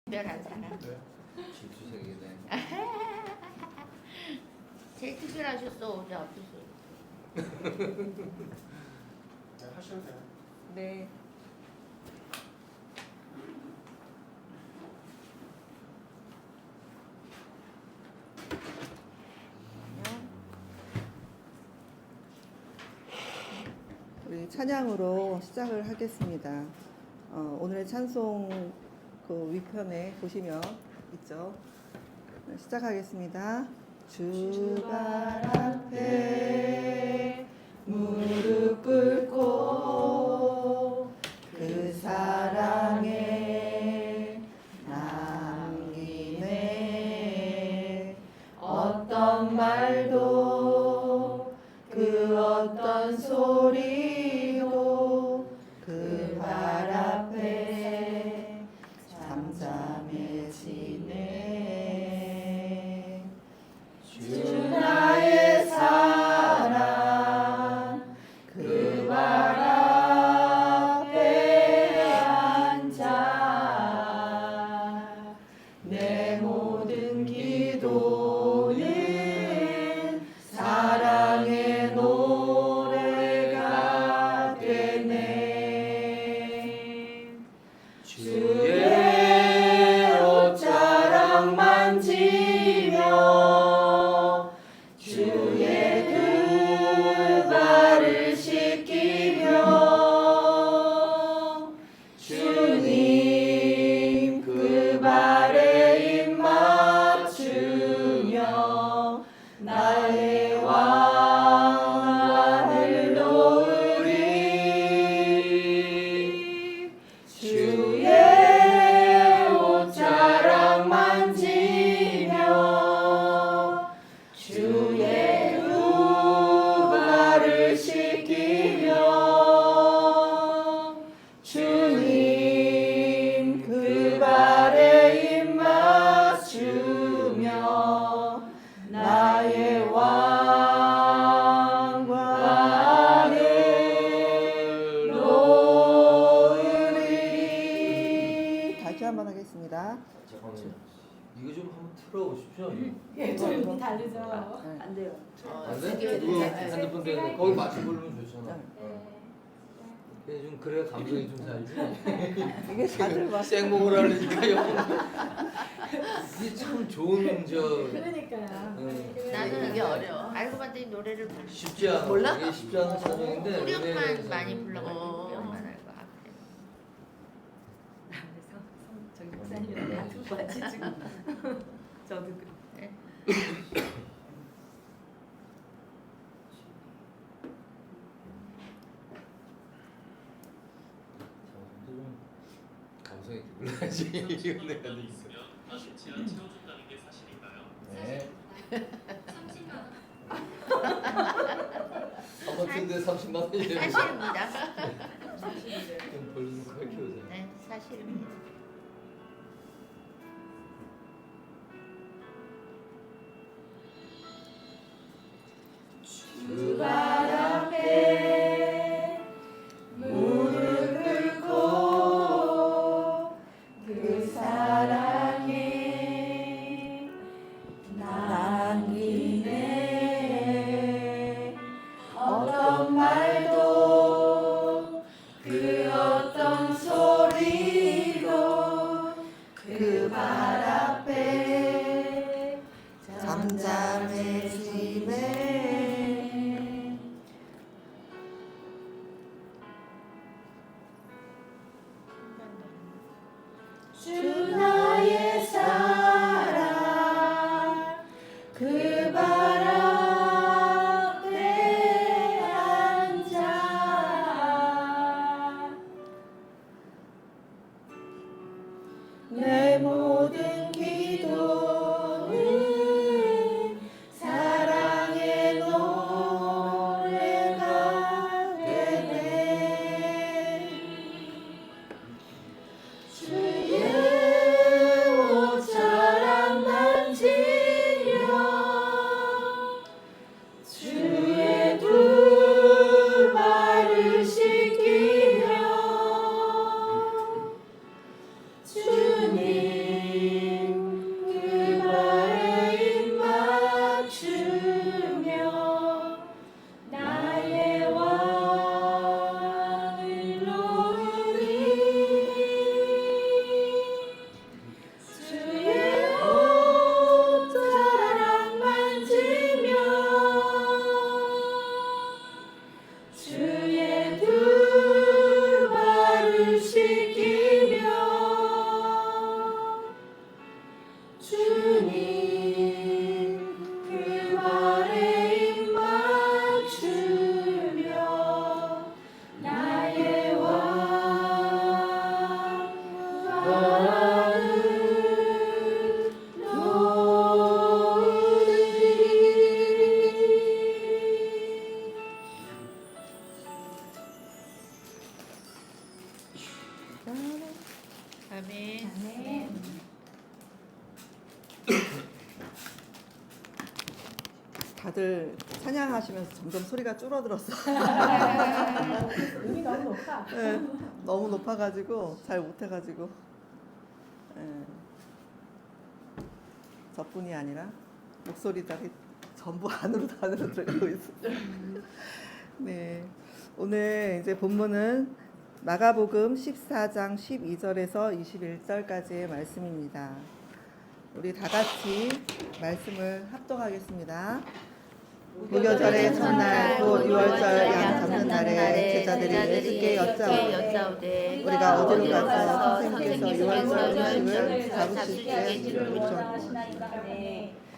특별한 사람. 네. 질투색이네. 제일 특별하셨어 어제 앞에서. 네, 하셔도 돼요. 네. 우리 찬양으로 시작을 하겠습니다. 오늘의 찬송 그 위편에 보시면 있죠. 네, 시작하겠습니다. 주 발 앞에 무릎 꿇고 그 사랑에 남기네. 어떤 말도 그 어떤 소리도 그 발 앞에 잠잠해지네. 주 나의 사랑 그 발 앞에 앉아 내 모든 기도는 사랑의 노래가 되네. 주의 옷자락 만지며 주의 두 발을 씻기며 주님 그 발에 입 맞추며 나의 왕관을 놓으리. 주의 옷자락 만지며 주의 두 발을 씻기며 주님 그 발에 입 맞추며 나의 왕관을 놓으리. 다시 한번 하겠습니다. 잠깐만요. 이거 좀 한번 틀어보십시오. 예, 좀 다르죠. 네. 안 돼요. 안 돼? 스튜디오 이거 네. 핸드폰 되는데 거기 맞춰 부르면 좋잖아. 네. 그래 좀 그래야 감성이 좀 살지. 이게 다들 막 생목을 하려니까요. 이게 참 좋은 그러니까요. 나는 이게 어려워. 알고 봤더니 노래를 쉽지 않아. 몰라? 이게 쉽지 않은 사정인데 후렴만 많이 불러가지고 후렴만 알고 앞에. 저기 목사님이랑 내가 듣고 같이 지금 저도 네. 좀 감성이 불러야지. 이거 내가 돼 있어. 제한 채워준다는 게 사실인가요? 네. 30만 원. 한번 쓴데 30만 원이에요. 사실입니다. 좀 볼륨 크게 키우세요. 네, 사실입니다. 주 발 앞에 무릎 꿇고 그 사랑에 남기네. 어떤 말도 그 어떤 소리도 그 발 앞에 잠잠해지네. 주 나의 사랑 그 발 앞에 앉아 내 모든 기도는 사랑의 노래가 되네. 주의 옷자락 만지며 주의 두 발을 씻기며 주님 다들 찬양하시면서 점점 소리가 줄어들었어. 음이 너무 높아. 네, 너무 높아가지고 잘 못해가지고. 네. 저뿐이 아니라 목소리들이 전부 안으로 들어가고 있어. 네, 오늘 이제 본문은 마가복음 14장 12절에서 21절까지의 말씀입니다. 우리 다 같이 말씀을 합독하겠습니다. 무교절의 첫날 곧 6월절 양 잡는 날에 제자들이 예수께 여짜오되 우리가 어디로 가서 선생님께서 6월절 잡으실 때 요청.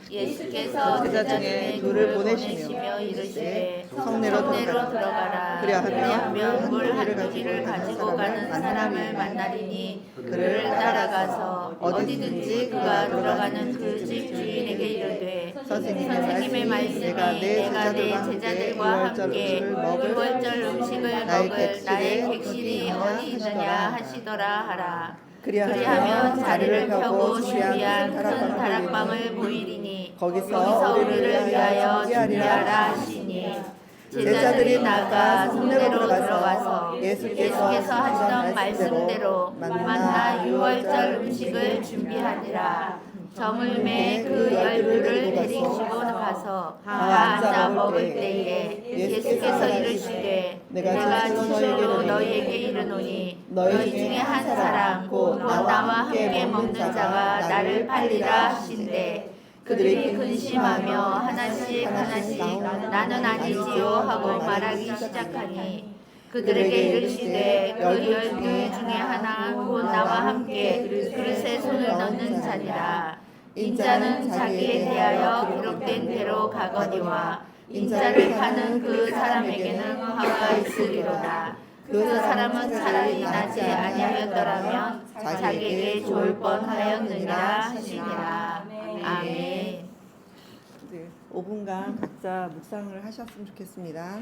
예수께서 제자 중에 둘을 보내시며 이르시되 성내로 들어가라. 그리하면 물 한 포기를 가지고 가는 사람을 만나리니 그를 따라가서 어디든지 그가 들어가는 그 집 주인에게 이르되 선생님의 말씀이 내가 내 제자들과 함께 6월절 음식을 먹을 나의 객실이 어디 있느냐 하시더라 하라. 그리하면 자리를 펴고 준비한 큰 다락방을 보이리니 거기서 우리를 위하여 준비하라 하시니 제자들이 나가 성내로 들어가서 예수께서 하시던 말씀대로 만나 6월절 음식을 준비하니라. 저물매 그 12를 데리시고 가서 다 앉아 먹을 때에 예수께서 이르시되 내가 진실로 너희에게 이르노니 너희 중에 한 사람 곧 나와 함께 먹는 자가 나를 팔리라 하신대. 그들이 근심하며 하나씩 나는 아니지요 하고 말하기 시작하니 그들에게 이르시되 그 12 중에 하나 곧 나와 함께 그릇에 손을 넣는 자니라. 인자는 자기에 대하여 기록된 대로 가거니와 인자를 파는 그 사람에게는 화가 있으리로다. 그 사람은 차라리 나지 아니하였더라면 자기에게 좋을 뻔하였느니라 하시니라. 아멘. 이제 5분간 각자 묵상을 하셨으면 좋겠습니다.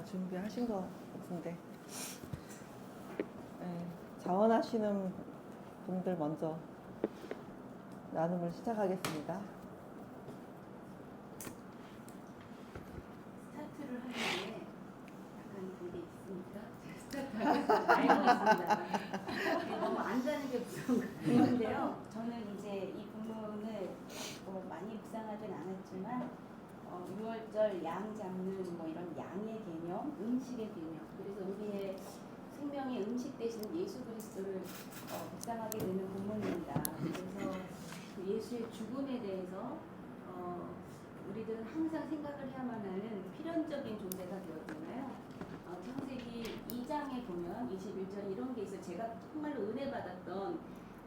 다 준비하신 것 같은데. 네, 자원하시는 분들 먼저 나눔을 시작하겠습니다. 스타트를 하는데 약간 그게 있으니까 제가 스타트 알고 있습니다. 너무 안다는 게 무서운데요. 저는 이제 이 본문을 뭐 많이 묵상하진 않았지만 6월절 양 잡는 뭐 이런 양의 개념, 음식의 개념, 그래서 우리의 생명의 음식 대신 예수 그리스도를 묵상하게 되는 본문입니다. 그래서 그 예수의 죽음에 대해서 우리들은 항상 생각을 해야만 하는 필연적인 존재가 되었잖아요. 창세기 2장에 보면 21절 이런 게 있어요. 제가 정말로 은혜 받았던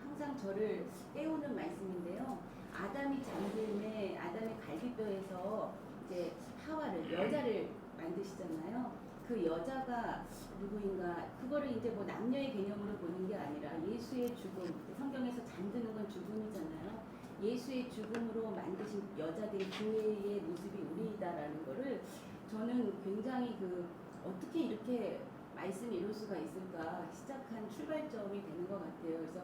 항상 저를 깨우는 말씀인데요. 아담이 잠들매 아담의 갈비뼈에서 이제 하와를 여자를 만드시잖아요. 그 여자가 누구인가 그거를 이제 뭐 남녀의 개념으로 보는 게 아니라 예수의 죽음, 성경에서 잠드는 건 죽음이잖아요. 예수의 죽음으로 만드신 여자된 교회의 모습이 우리다라는 거를 저는 굉장히 어떻게 이렇게 말씀이 이룰 수가 있을까 시작한 출발점이 되는 것 같아요. 그래서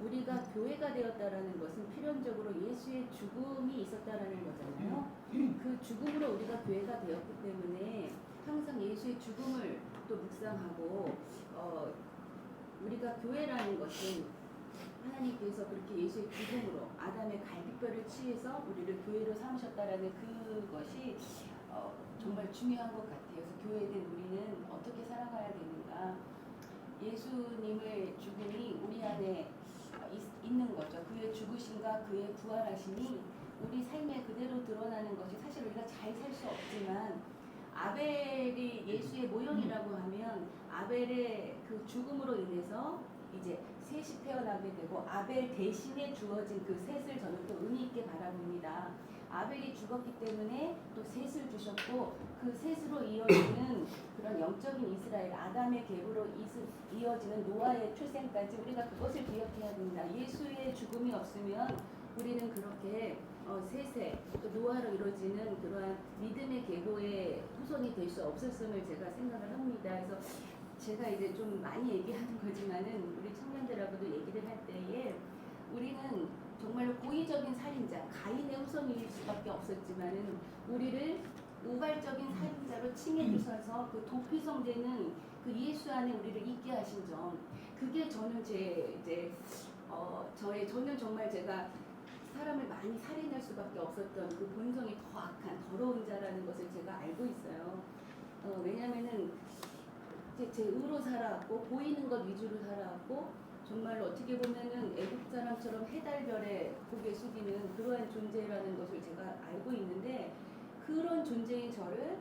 우리가 교회가 되었다라는 것은 필연적으로 예수의 죽음이 있었다라는 거잖아요. 그 죽음으로 우리가 교회가 되었기 때문에 항상 예수의 죽음을 또 묵상하고 우리가 교회라는 것은 하나님께서 그렇게 예수의 죽음으로 아담의 갈비뼈를 취해서 우리를 교회로 삼으셨다라는 그것이 정말 중요한 것 같아요. 그래서 교회된 우리는 어떻게 살아가야 되는가. 예수님의 죽음이 우리 안에 있는 거죠. 그의 죽으심과 그의 부활하심이 우리 삶에 그대로 드러나는 것이 사실 우리가 잘 살 수 없지만 아벨이 예수의 모형이라고 하면 아벨의 그 죽음으로 인해서 이제 셋이 태어나게 되고 아벨 대신에 주어진 그 셋을 저는 또 의미 있게 바라봅니다. 아벨이 죽었기 때문에 또 셋을 주셨고 그 셋으로 이어지는 그런 영적인 이스라엘 아담의 계보로 이어지는 노아의 출생까지 우리가 그것을 기억해야 됩니다. 예수의 죽음이 없으면 우리는 그렇게 셋의 또 노아로 이루어지는 그러한 믿음의 계보의 후손이 될 수 없었음을 제가 생각을 합니다. 그래서 제가 이제 좀 많이 얘기하는 거지만은 우리 청년들하고도 얘기를 할 때에 우리는 정말로 고의적인 살인자, 가인의 후손일 수밖에 없었지만은 우리를 우발적인 살인자로 칭해 주셔서 그 도피성되는 그 예수 안에 우리를 있게 하신 점, 그게 저는 저는 정말 제가 사람을 많이 살인할 수밖에 없었던 그 본성이 더 악한 더러운 자라는 것을 제가 알고 있어요. 왜냐면은 제 의로 살아왔고 보이는 것 위주로 살아왔고 정말로 어떻게 보면은 애국 사람처럼 해달별에 고개 숙이는 그러한 존재라는 것을 제가 알고 있는데 그런 존재인 저를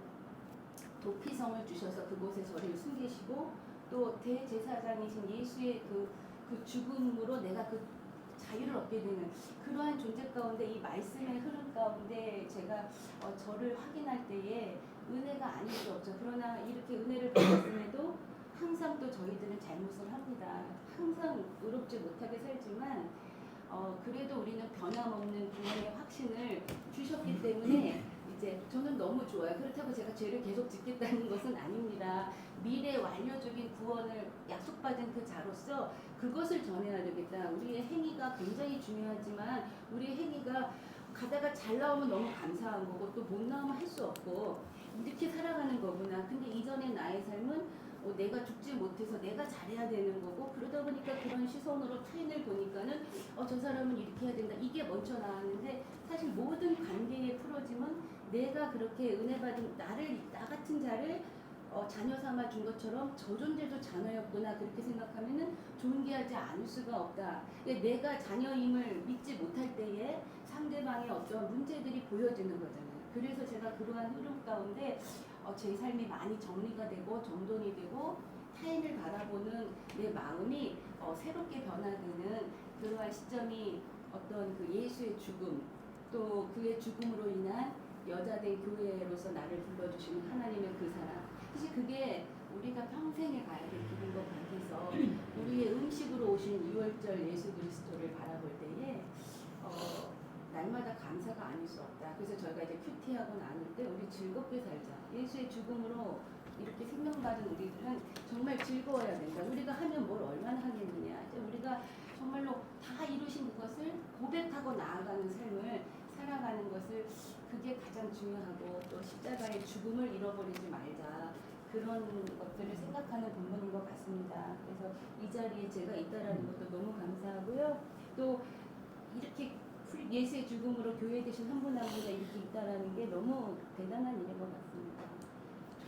도피성을 주셔서 그곳에 저를 숨기시고 또 대제사장이신 예수의 그 죽음으로 내가 그 자유를 얻게 되는 그러한 존재 가운데 이 말씀의 흐름 가운데 제가 저를 확인할 때에 은혜가 아닐 수 없죠. 그러나 이렇게 은혜를 받았음에도 항상 또 저희들은 잘못을 합니다. 항상 의롭지 못하게 살지만 그래도 우리는 변함없는 구원의 확신을 주셨기 때문에 이제 저는 너무 좋아요. 그렇다고 제가 죄를 계속 짓겠다는 것은 아닙니다. 미래 완료적인 구원을 약속받은 그 자로서 그것을 전해야 되겠다. 우리의 행위가 굉장히 중요하지만 우리의 행위가 가다가 잘 나오면 너무 감사한 거고 또 못 나오면 할 수 없고 이렇게 살아가는 거구나. 근데 이전의 나의 삶은 내가 죽지 못해서 내가 잘해야 되는 거고 그러다 보니까 그런 시선으로 타인을 보니까는 저 사람은 이렇게 해야 된다. 이게 먼저 나왔는데 사실 모든 관계의 풀어짐은 내가 그렇게 은혜 받은 나 같은 자를 자녀 삼아 준 것처럼 저 존재도 자녀였구나 그렇게 생각하면은 존귀하지 않을 수가 없다. 내가 자녀임을 믿지 못할 때에 상대방의 어떤 문제들이 보여지는 거잖아요. 그래서 제가 그러한 흐름 가운데 제 삶이 많이 정리가 되고 정돈이 되고 타인을 바라보는 내 마음이 새롭게 변화되는 그러한 시점이 어떤 그 예수의 죽음 또 그의 죽음으로 인한 여자된 교회로서 나를 불러주시는 하나님의 그 사랑. 사실 그게 우리가 평생에 가야 될 길인 것 같아서 우리의 음식으로 오신 6월절 예수 그리스도를 바라볼 때에 날마다 감사가 아닐 수 없다. 그래서 저희가 이제 큐티하고 나눌 때 우리 즐겁게 살자. 예수의 죽음으로 이렇게 생명받은 우리들은 정말 즐거워야 된다. 우리가 하면 뭘 얼마나 하겠느냐. 우리가 정말로 다 이루신 그것을 고백하고 나아가는 삶을 살아가는 것을 그게 가장 중요하고 또 십자가의 죽음을 잃어버리지 말자. 그런 것들을 생각하는 본문인 것 같습니다. 그래서 이 자리에 제가 있다라는 것도 너무 감사하고요. 또 이렇게 예수의 죽음으로 교회 되신 한 분 한 분이 이렇게 있다라는 게 너무 대단한 일인 것 같습니다.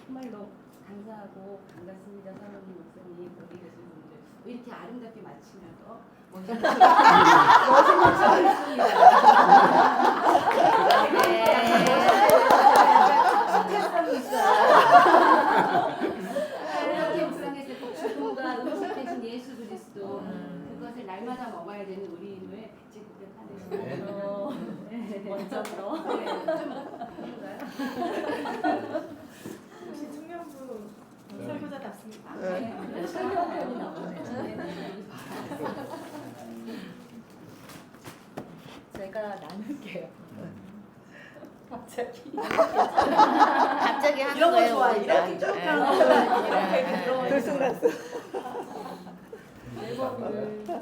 정말로 감사하고 반갑습니다. 사모님, 목사님, 거기 계신 분들. 이렇게 아름답게 마치면서 멋진 척을 했습니다. 스트레스감이 있어요. 이렇게 묵상했을 때 죽음과 음식 대신 예수 그리스도 그것을 날마다 먹어야 되는 우리임을 백지 고백하네요. 원점으로. 혹시 청년부 설교자답습니다. 네. 설교편이 나오네. 제가 나눌게요. 갑자기. 갑자기 하는 이런 거 거예요. 좋아. 우리가. 이렇게 쭉 예. 가는 들쑥날쑥.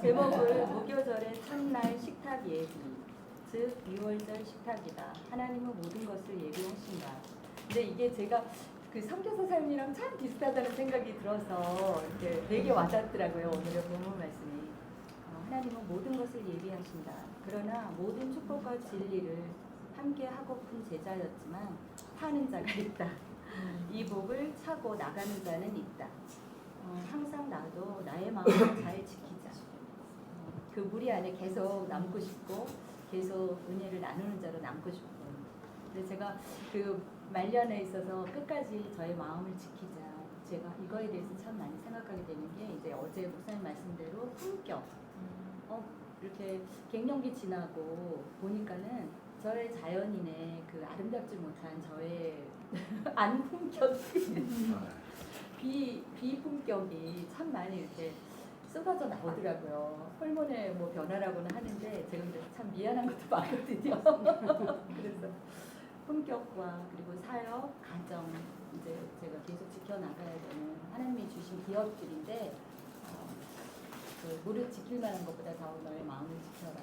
제목을 무교절의 첫날 식탁 예비, 즉 유월절 식탁이다. 하나님은 모든 것을 예비하신다. 근데 이게 제가 그 선교사 삶이랑 참 비슷하다는 생각이 들어서 이렇게 되게 와닿더라고요. 오늘의 본문 말씀이. 하나님은 모든 것을 예비하신다. 그러나 모든 축복과 진리를 함께 하고픈 제자였지만 파는 자가 있다. 이 복을 차고 나가는 자는 있다. 항상 나도 나의 마음을 잘 지키자. 그 무리 안에 계속 남고 싶고 계속 은혜를 나누는 자로 남고 싶고. 근데 제가 그 말년에 있어서 끝까지 저의 마음을 지키자. 제가 이거에 대해서 참 많이 생각하게 되는 게 이제 어제 목사님 말씀대로 품격. 이렇게 갱년기 지나고 보니까는 저의 자연인의 그 아름답지 못한 저의 안 품격이 비품격이 참 많이 이렇게 쏟아져 나오더라고요. 호르몬의 뭐 변화라고는 하는데 제가 근데 참 미안한 것도 많거든요. 그래서 품격과 그리고 사역, 가정 이제 제가 계속 지켜나가야 되는 하나님이 주신 기업들인데 그 무릇 지킬 만한 것보다 더 너의 마음을 지켜라.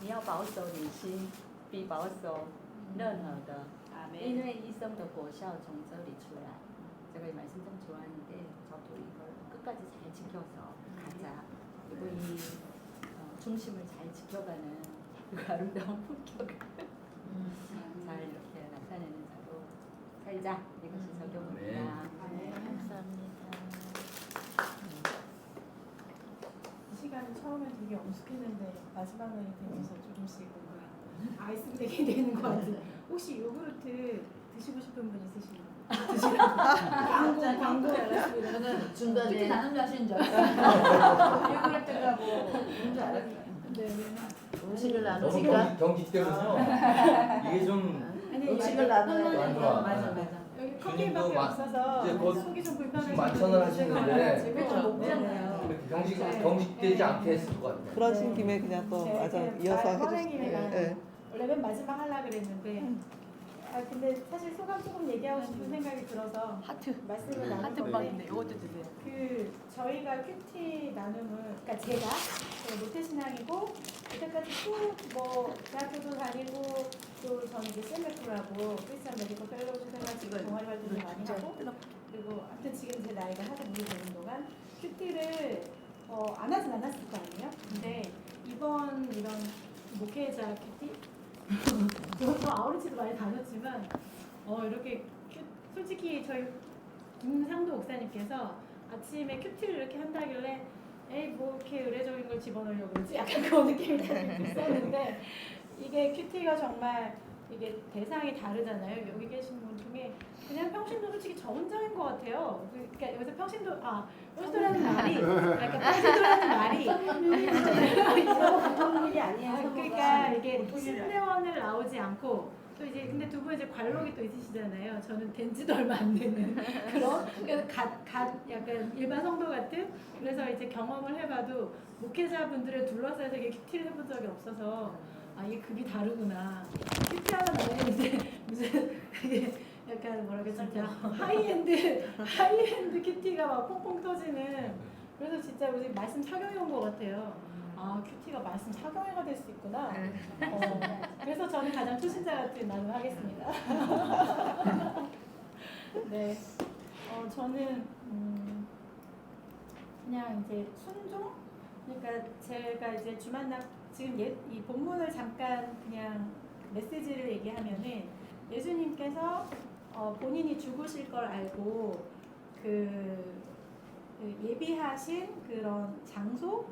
你要保守你心，比保守任何的，因为一生的果效从这里出来。 제가 이 말씀 참 좋아하는데 저도 이걸 끝까지 잘 지켜서 가자. 그리고 이 중심을 잘 지켜가는 그 아름다운 품격을 잘 이렇게 나타내는 자로 살자. 이것이 적용입니다. 네, 감사합니다. 이 시간이 처음엔 되게 엄숙했는데 마지막에 되면서 조금씩 뭔가 아이스브레이킹 되는 것 같은. 혹시 요구르트 드시고 싶은 분 있으신가요? 드시라고. 광고 알았습니다. 저는 중간에 특히 나눔 하시는 줄 알았어요. 요구르트가 뭐 뭔 줄 알았어요. 네. 음식을 너무 나누니까 경기 때문에요. 이게 좀 아니 음식을 나눠야 되니까 맞아. 여기 주님도 커피밖에 없어서 이제 곧 속이 좀 불편하시고 만천을 하시는데 지금 좀 먹잖아요. 이렇게 경직되지 않게 했을 것 같아요. 그러신 김에 그냥 또 맞아 이어서 해주시면 네. 원래 맨 마지막 하려고 그랬는데 근데 사실 소감 조금 얘기하고 싶은 생각이 들어서 말씀을 나눌 건데 이것도 드세요. 그 저희가 큐티 나눔을 그러니까 제가 모태신앙이고 그때까지 뭐 대학교도 다니고 또 저는 이제 CMF라고 크리스천 메디컬 펠로우십 해가지고 동아리 활동도 많이 하고 그리고 아무튼 지금 제 나이가 하도 모르는 동안 큐티를 안 하진 않았을 거 아니에요? 근데 이번 이런 목회자 큐티 저도 아우리치도 많이 다녔지만 이렇게 솔직히 저희 김상도 목사님께서 아침에 큐티를 이렇게 한다길래 에이 뭐 이렇게 의례적인 걸 집어넣으려고 그러지? 약간 그런 느낌이 있었는데 이게 큐티가 정말 이게 대상이 다르잖아요. 여기 계신 분 중에 그냥 평신도 솔직히 저 혼자인 것 같아요. 그러니까 여기서 평신도라는 말이 약간 평신도라는 말이 보통 일이 아니에요. 그러니까 이게 신대원을 나오지 않고 또 이제 근데 두 분 이제 관록이 또 있으시잖아요. 저는 된 지도 얼마 안 되는 그런 그래서 약간 일반 성도 같은 그래서 이제 경험을 해봐도 목회자분들을 둘러싸여서 이게 큐티를 해본 적이 없어서 이게 급이 다르구나. 큐티 하면 나는 이제 무슨 약간 뭐랄까 진짜 하이엔드 큐티가 막 퐁퐁 터지는. 그래서 진짜 우리 말씀 착용해 온 것 같아요. 아 큐티가 말씀 착용해가 될 수 있구나. 그래서 저는 가장 초신자 같은 나눔 하겠습니다. 네, 저는 그냥 이제 순종. 그러니까 제가 이제 주만나 지금 이 본문을 잠깐 그냥 메시지를 얘기하면은 예수님께서 본인이 죽으실 걸 알고 그 예비하신 그런 장소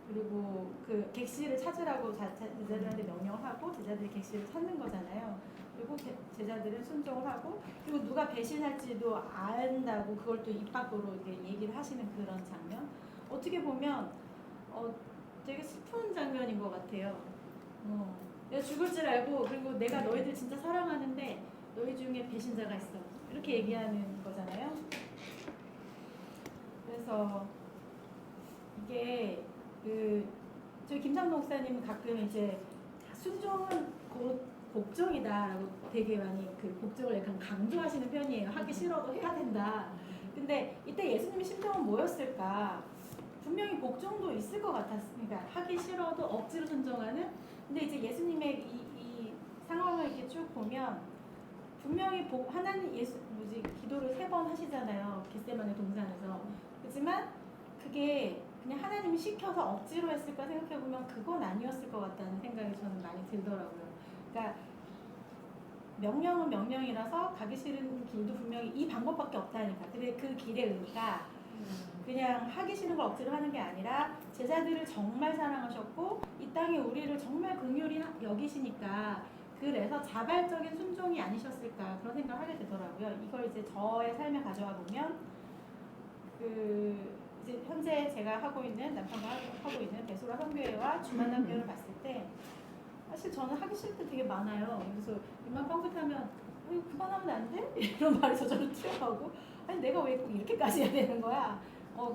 그리고 그 객실을 찾으라고 제자들한테 명령하고 제자들이 객실을 찾는 거잖아요. 그리고 제자들은 순종을 하고 그리고 누가 배신할지도 안다고 그걸 또 입 밖으로 이렇게 얘기를 하시는 그런 장면. 어떻게 보면 되게 슬픈 장면인 것 같아요. 내가 죽을 줄 알고 그리고 내가 너희들 진짜 사랑하는데 너희 중에 배신자가 있어. 이렇게 얘기하는 거잖아요. 그래서 이게 저희 김상동 목사님은 가끔 이제 순종은 곧 복종이다라고 되게 많이 그 복종을 약간 강조하시는 편이에요. 하기 싫어도 해야 된다. 근데 이때 예수님의 심정은 뭐였을까? 분명히 복종도 있을 것 같았으니까 하기 싫어도 억지로 순종하는. 근데 이제 예수님의 이 상황을 이렇게 쭉 보면 분명히 하나님 기도를 3번 하시잖아요. 겟세마네 동산에서. 그렇지만 그게 그냥 하나님이 시켜서 억지로 했을까 생각해보면 그건 아니었을 것 같다는 생각이 저는 많이 들더라고요. 그러니까 명령은 명령이라서 가기 싫은 길도 분명히 이 방법밖에 없다니까. 근데 그 길의 의미가 그냥 하기 싫은 걸 억지로 하는 게 아니라 제자들을 정말 사랑하셨고 이 땅에 우리를 정말 긍휼히 여기시니까 그래서 자발적인 순종이 아니셨을까 그런 생각을 하게 되더라고요. 이걸 이제 저의 삶에 가져와 보면 이제 현재 제가 하고 있는 남편과 하고 있는 배소라 선교회와 주만남교회를 봤을 때 사실 저는 하기 싫을 때 되게 많아요. 그래서 입만 뻥긋하면 그만하면 안 돼? 이런 말이 저절로 튀어나오고 아니 내가 왜 꼭 이렇게까지 해야 되는 거야?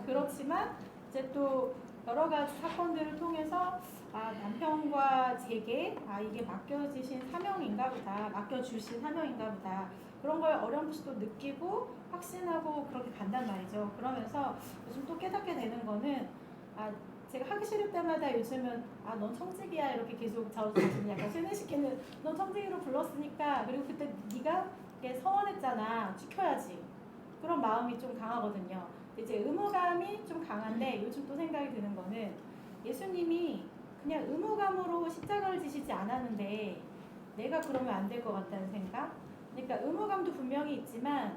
그렇지만 이제 또 여러 가지 사건들을 통해서 남편과 제게 이게 맡겨주신 사명인가 보다 그런 걸 어렴풋이 또 느끼고 확신하고 그렇게 간단 말이죠. 그러면서 요즘 또 깨닫게 되는 거는 제가 하기 싫을 때마다 요즘은 넌 청직이야 이렇게 계속 저 자신을 약간 세뇌시키는 넌 청직이로 불렀으니까 그리고 그때 네가 서원했잖아 지켜야지 그런 마음이 좀 강하거든요. 이제 의무감이 좀 강한데 요즘 또 생각이 드는 거는 예수님이 그냥 의무감으로 십자가를 지시지 않았는데 내가 그러면 안 될 것 같다는 생각. 그러니까 의무감도 분명히 있지만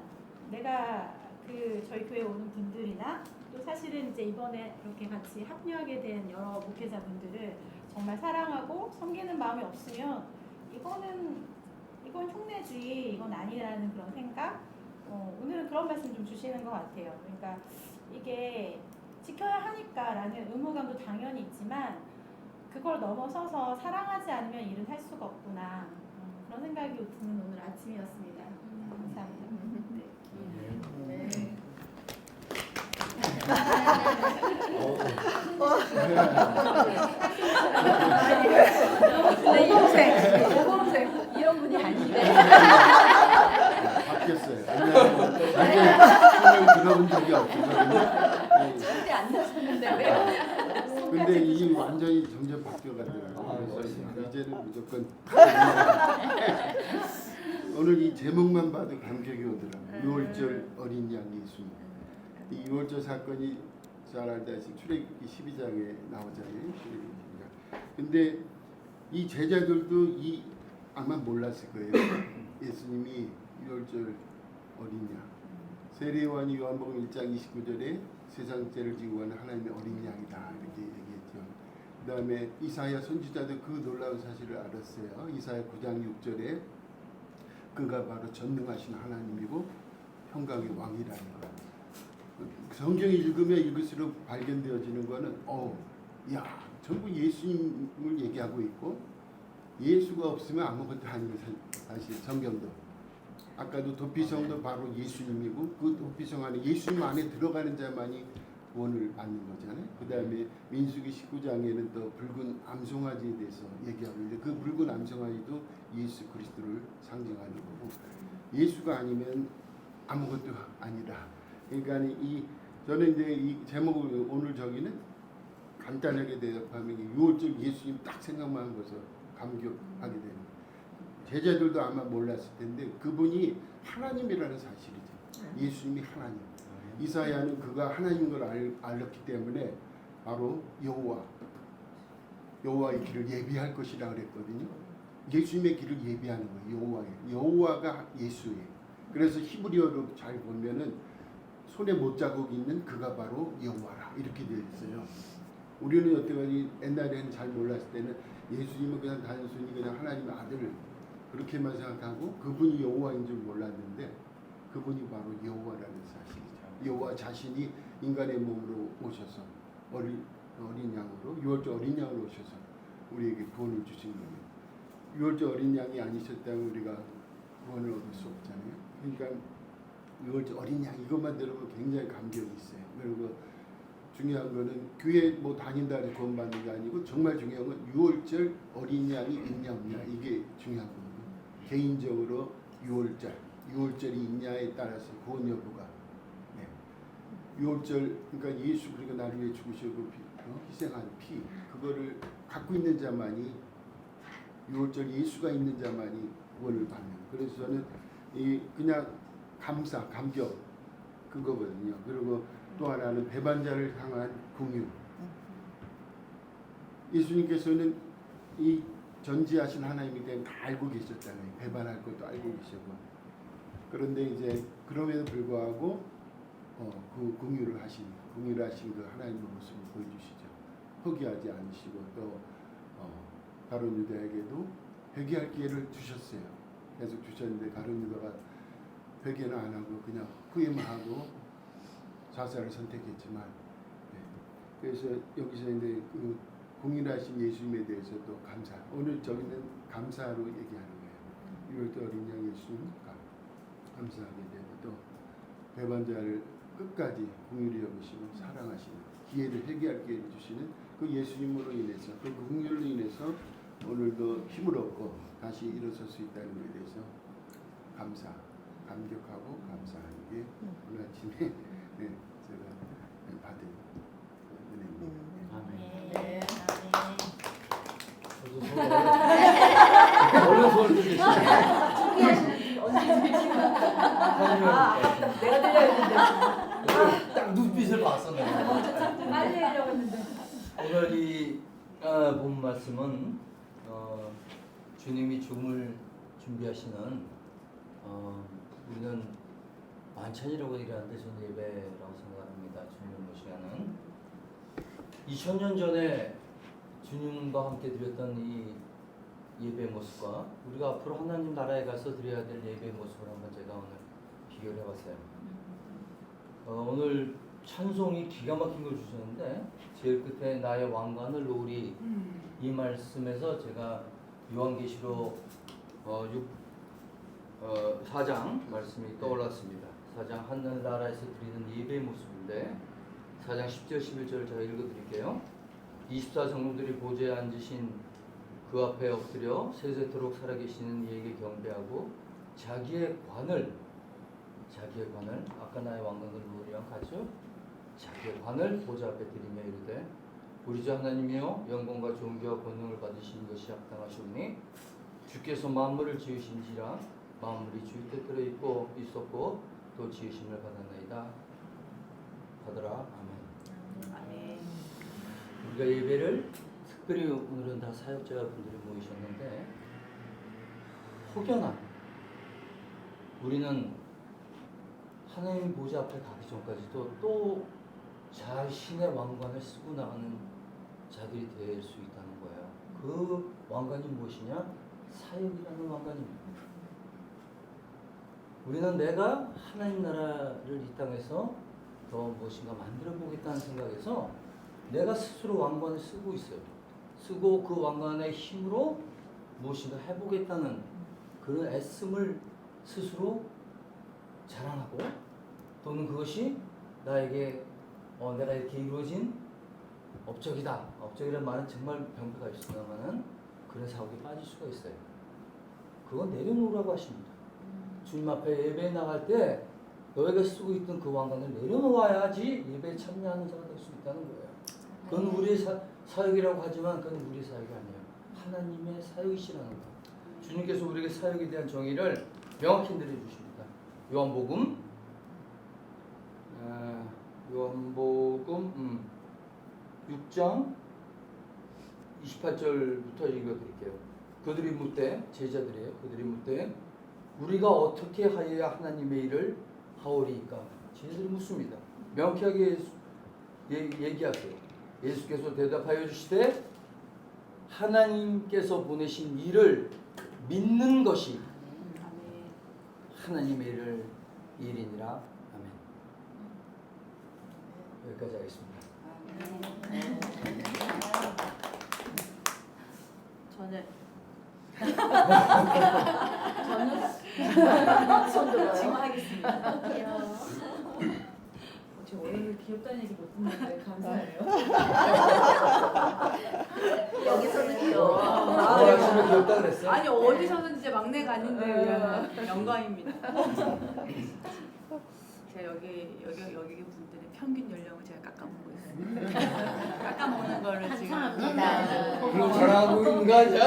내가 저희 교회 오는 분들이나 또 사실은 이제 이번에 이렇게 같이 합류하게 된 여러 목회자분들을 정말 사랑하고 섬기는 마음이 없으면 이건 흉내주의 이건 아니라는 그런 생각. 오늘은 그런 말씀 좀 주시는 것 같아요. 그러니까 이게 지켜야 하니까라는 의무감도 당연히 있지만 그걸 넘어서서 사랑하지 않으면 일은 할 수가 없구나. 그런 생각이 드는 오늘 아침이었습니다. 감사합니다. 네. 모범생 이런 분이 아닌데. 바뀌었어요. 옛날에 들어본 적이 없거든요. 소리 안 나셨는데 왜? 근데 이 완전히 점점 바뀌어가더라고요. 그래서 이제는 무조건 오늘 이 제목만 봐도 감격이 오더라고요. 6월절 어린 양 예수님. 이 6월절 사건이 잘 알다시피 출애굽기 12장에 나오잖아요. 근데 이 제자들도 아마 몰랐을 거예요. 예수님이 6월절 어린 양. 세례요한이 요한복음 1장 29절에 세상 죄를 지고 가는 하나님의 어린 양이다 이렇게 얘기했죠. 그 다음에 이사야 선지자도 그 놀라운 사실을 알았어요. 이사야 9장 6절에 그가 바로 전능하신 하나님이고 평강의 왕이라는 거. 성경 읽으면 읽을수록 발견되어지는 거는 전부 예수님을 얘기하고 있고 예수가 없으면 아무것도 아닌 사실 성경도. 아까도 도피성도 바로 예수님이고 그 도피성 안에 예수님 안에 들어가는 자만이 구원을 받는 거잖아요. 그 다음에 민수기 19장에는 또 붉은 암송아지에 대해서 얘기하고 있는데 그 붉은 암송아지도 예수 그리스도를 상징하는 거고 예수가 아니면 아무것도 아니다. 그러니까 저는 이제 이 제목을 오늘 저기는 간단하게 대답하면 유월절 예수님 딱 생각만 한 것을 감격하게 되는 거예요. 제자들도 아마 몰랐을 텐데 그분이 하나님이라는 사실이죠. 예수님이 하나님. 이사야는 그가 하나님인 걸 알았기 때문에 바로 여호와의 길을 예비할 것이라 그랬거든요. 예수님의 길을 예비하는 거예요. 여호와가 예수예요. 그래서 히브리어로 잘 보면은 손에 못자국 있는 그가 바로 여호와라 이렇게 되어 있어요. 우리는 여태까지 옛날에는 잘 몰랐을 때는 예수님은 그냥 단순히 그냥 하나님의 아들 그렇게만 생각하고 그분이 여호와인 줄 몰랐는데 그분이 바로 여호와라는 사실이죠. 여호와 자신이 인간의 몸으로 오셔서 어린 양으로 유월절 어린 양으로 오셔서 우리에게 구원을 주신 거예요. 유월절 어린 양이 아니셨다면 우리가 구원을 얻을 수 없잖아요. 그러니까 유월절 어린 양 이것만 들으면 굉장히 감격이 있어요. 그리고 중요한 거는 교회 뭐 다닌다 해서 구원 받는 게 아니고 정말 중요한 건 유월절 어린 양이 있냐 없냐 이게 중요한 거거든요. 개인적으로 유월절이 있냐에 따라서 구원 여부가 유월절 그러니까 예수 그리고 나를 위해 죽으시고 희생한 피 그거를 갖고 있는 자만이 유월절 예수가 있는 자만이 구원을 받는. 그래서 저는 그냥 감격 그거거든요. 그리고 또 하나는 배반자를 향한 긍휼. 예수님께서는 이 전지하신 하나님에 대해 다 알고 계셨잖아요. 배반할 것도 알고 계시고. 그런데 이제 그럼에도 불구하고 그 긍휼을 하신 그 하나님의 모습을 보여주시죠. 포기하지 않으시고 또 가룟 유다에게도 회개할 기회를 주셨어요. 계속 주셨는데 가룟 유다가 회개는 안 하고 그냥 후회만 하고 자살을 선택했지만 그래서 여기서 이제 그 공인하신 예수님에 대해서도 감사. 오늘 저기는 감사로 얘기하는 거예요. 유월절 어린 양 예수님 감사하게 되고 또 배반자를 끝까지 공의를 여기시고 사랑하시는 기회를 회개할 기회를 주시는 그 예수님으로 인해서 그 긍휼로 인해서 오늘도 힘을 얻고 다시 일어설 수 있다는 것에 대해서 감격하고 감사하는 게 오늘 아침에 제가 받은 은혜입니다. 아멘. 아멘. 얼른 소리 듣겠습니다. 준비하시는 언제 내가 들려야 딱 눈빛을 봤어 내가. 빨리 하려고 했는데. 오늘 이 본 말씀은 주님이 죽음을 준비하시는 우리는 만찬이라고 얘기하는데 저는 예배라고 생각합니다. 주님을 모시는 2000년 전에 주님과 함께 드렸던 이 예배의 모습과 우리가 앞으로 하나님 나라에 가서 드려야 될 예배의 모습을 한번 제가 오늘 비교를 해봤어요. 오늘 찬송이 기가 막힌 걸 주셨는데 제일 끝에 나의 왕관을 놓으리 이 말씀에서 제가 요한계시록 4장 말씀이 떠올랐습니다. 4장 하늘나라에서 드리는 예배의 모습인데 4장 10절 11절을 제가 읽어드릴게요. 24성도들이 보좌에 앉으신 그 앞에 엎드려 세세토록 살아계시는 이에게 경배하고 자기의 관을 아까 나의 왕관을 놓으리랑 같죠? 자기의 관을 보좌 앞에 드리며 이르되 우리 주 하나님이여 영광과 존귀와 권능을 받으신 것이 합당하시오니 주께서 만물을 지으신지라 만물이 주의 뜻대로 있었고 또 지으심을 받았나이다. 받으라. 아멘. 우리가 예배를 특별히 오늘은 다 사역자분들이 모이셨는데 혹여나 우리는 하나님 보좌 앞에 가기 전까지도 또 자신의 왕관을 쓰고 나가는 자들이 될 수 있다는 거예요. 그 왕관이 무엇이냐? 사역이라는 왕관입니다. 우리는 내가 하나님 나라를 이 땅에서 더 무엇인가 만들어 보겠다는 생각에서 내가 스스로 왕관을 쓰고 있어요. 쓰고 그 왕관의 힘으로 무엇인가 해보겠다는 그런 애씀을 스스로 자랑하고 또는 그것이 나에게 내가 이렇게 이루어진 업적이다. 업적이라는 말은 정말 병폐가 있습니다만은 그런 사고에 빠질 수가 있어요. 그건 내려놓으라고 하십니다. 주님 앞에 예배 나갈 때 너희가 쓰고 있던 그 왕관을 내려놓아야지 예배에 참여하는 자가 될 수 있다는 거예요. 그건 우리의 사역이라고 하지만 그건 우리의 사역이 아니에요. 하나님의 사역이시라는 거. 주님께서 우리에게 사역에 대한 정의를 명확히 내려주십니다. 요한복음 6장 28절부터 읽어드릴게요. 그들이 묻되, 제자들이에요. 그들이 묻되 우리가 어떻게 하여야 하나님의 일을 하오리이까? 제자들이 묻습니다. 명쾌하게 얘기하세요. 예수께서 대답하여 주시되 하나님께서 보내신 일을 믿는 것이 하나님의 일이니라. 아멘. 여기까지 하겠습니다. 저는 손 들어요. 지금 하겠습니다. 저 오늘 귀엽다는 얘기 못 듣는데 감사해요. 여기서는 귀여워. 아침에 귀엽다 그랬어? 아니 어디서는 진짜 막내가 아닌데 그냥 영광입니다. 제가 여기 분들의 평균 연령을 제가 깎아먹고 있어요. 깎아먹는 거를 지금. 감사합니다. 그럼 잘하고 있는 거 아니야?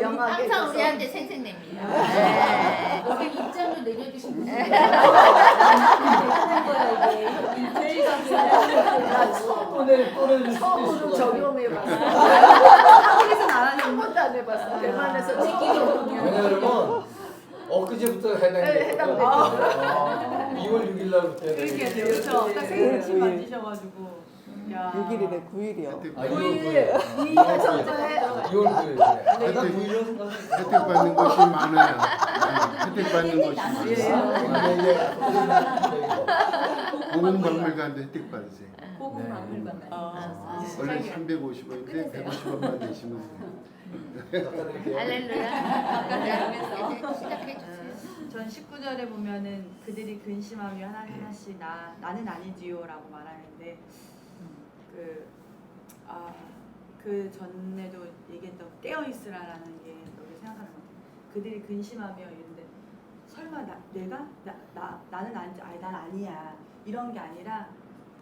영화계 항상 우리한테 생생냅니다. 여기 입장을 내려주신 분들. 꺼내줄 수도 처음으로 있어. 적용해봤어. 한국에서는 안 한 하는 번도 안 해봤어. 대만에서 찍기로. 왜냐면 엊그제부터 해당됐거든. 2월 6일 날부터 그렇게 해야 돼요. 그렇죠. 딱 생일 침 맞으셔가지고. 야. 6일이래 9일이요. 아, 2월 9일. 2월 9일. 내가 9일은 혜택 받는 것이 많아요. 혜택 받는 것이 많아요. 보건박물관도 혜택 받으세요. 고궁박물관. 원래 350원인데 150원만 내시면 돼요. 할렐루야. 시작해 주세요. 전 19절에 보면은 그들이 근심하며 하나씩 나는 아니지요라고 말하는데 그 전에도 얘기했던 깨어 있으라라는 게 우리 생각하는 것 같아요. 그들이 근심하며 이런데 설마 나는 아니지, 아니 난 아니야 이런 게 아니라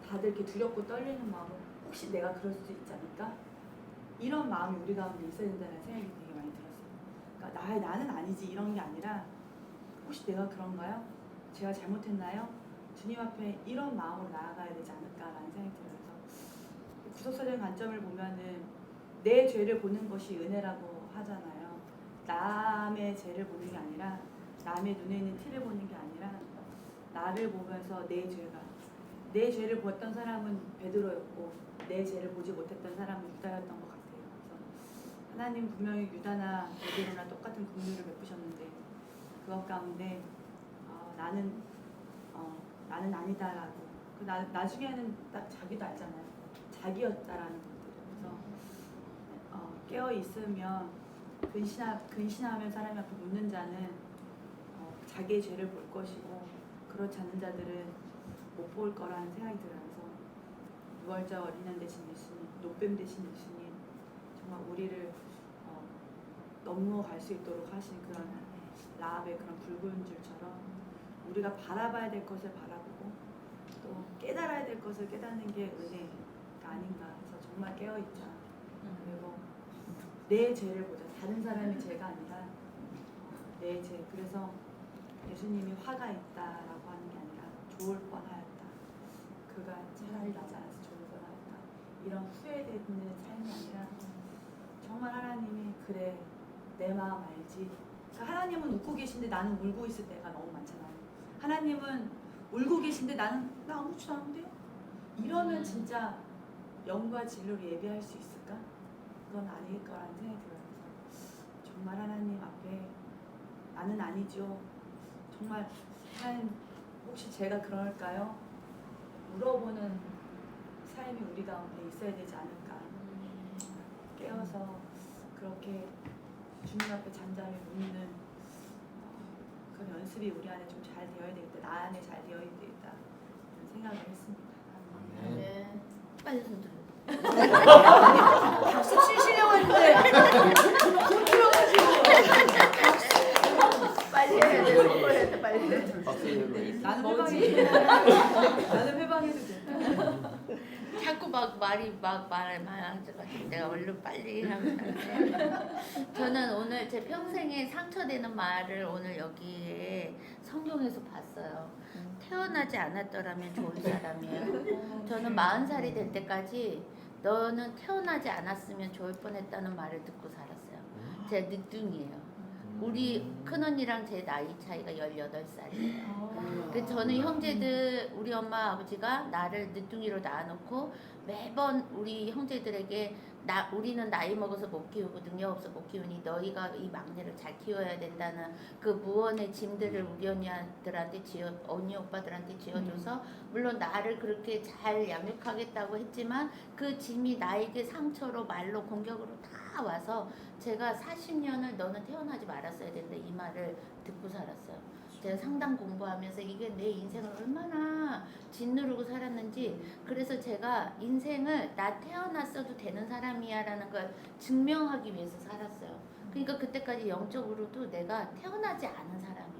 다들 이렇게 두렵고 떨리는 마음은 혹시 내가 그럴 수도 있지 않을까? 이런 마음이 우리 가운데 있어야 된다는 생각이 되게 많이 들었어요. 그러니까 나는 아니지 이런 게 아니라 혹시 내가 그런가요? 제가 잘못했나요? 주님 앞에 이런 마음으로 나아가야 되지 않을까라는 생각이 들어서 구속사적인 관점을 보면은 내 죄를 보는 것이 은혜라고 하잖아요. 남의 죄를 보는 게 아니라 남의 눈에 있는 티를 보는 게 아니라 나를 보면서 내 죄를 보았던 사람은 베드로였고 내 죄를 보지 못했던 사람은 유다였던 것 같아요. 그래서 하나님 분명히 유다나 베드로나 똑같은 긍휼을 베푸셨는데 그것 가운데 나는 아니다라고 나중에는 딱 자기도 알잖아요. 자기였다라는 것들. 그래서 깨어 있으면 근신하면 사람이 앞에 묻는 자는 자기의 죄를 볼 것이고 그렇지 않은 자들은 못 볼 거라는 생각이 들어서 유월절 어린양 대신 예수님, 노뱀 대신 예수님 정말 우리를 넘어갈 수 있도록 하신 그런 라합의 그런 붉은 줄처럼 우리가 바라봐야 될 것을 바라보고 또 깨달아야 될 것을 깨닫는 게 은혜가 아닌가 해서 정말 깨어있자. 그리고 내 죄를 보자. 다른 사람의 죄가 아니라 내 죄. 그래서 예수님이 화가 있다라고 하는 게 아니라 좋을 뻔하였다. 그가 차라리 나지 않아서 좋을 뻔하였다. 이런 후회되는 삶이 아니라 정말 하나님이 그래 내 마음 알지. 그러니까 하나님은 웃고 계신데 나는 울고 있을 때가 너무 많잖아요. 하나님은 울고 계신데 나 아무렇지도 않은데요? 이러면 진짜 영과 진로를 예배할 수 있을까? 그건 아닐 거라는 생각이 들어요. 정말 하나님 앞에 나는 아니죠. 정말 하나님 혹시 제가 그럴까요? 물어보는 삶이 우리 가운데 있어야 되지 않을까. 깨어서 그렇게 주님 앞에 잠잠히 묻는 그런 연습이 우리 안에 좀 잘 되어야 되겠다. 나 안에 잘 되어야 되겠다. 그런 생각을 했습니다. 네. 빨리 손 들어. 박수 치시려고 했는데 손 들어가지고. 빨리 해야 돼. 막 말이 막 말을 많아져가지고 내가 얼른 빨리 하면 돼. 저는 오늘 제 평생에 상처되는 말을 오늘 여기에 성경에서 봤어요. 태어나지 않았더라면 좋을 사람이에요. 저는 40살이 될 때까지 너는 태어나지 않았으면 좋을 뻔했다는 말을 듣고 살았어요. 제가 늦둥이에요. 우리 큰언니랑 제 나이 차이가 18살이에요. 그 저는 형제들, 우리 엄마 아버지가 나를 늦둥이로 낳아놓고 매번 우리 형제들에게 우리는 나이 먹어서 못 키우고 능력 없어 못 키우니 너희가 이 막내를 잘 키워야 된다는 그 무언의 짐들을 우리 언니들한테 언니 오빠들한테 지어줘서 물론 나를 그렇게 잘 양육하겠다고 했지만 그 짐이 나에게 상처로 말로 공격으로 다 와서 제가 40년을 너는 태어나지 말았어야 된다 이 말을 듣고 살았어요. 제가 상담 공부하면서 이게 내 인생을 얼마나 짓누르고 살았는지 그래서 제가 인생을 나 태어났어도 되는 사람이야 라는 걸 증명하기 위해서 살았어요. 그러니까 그때까지 영적으로도 내가 태어나지 않은 사람인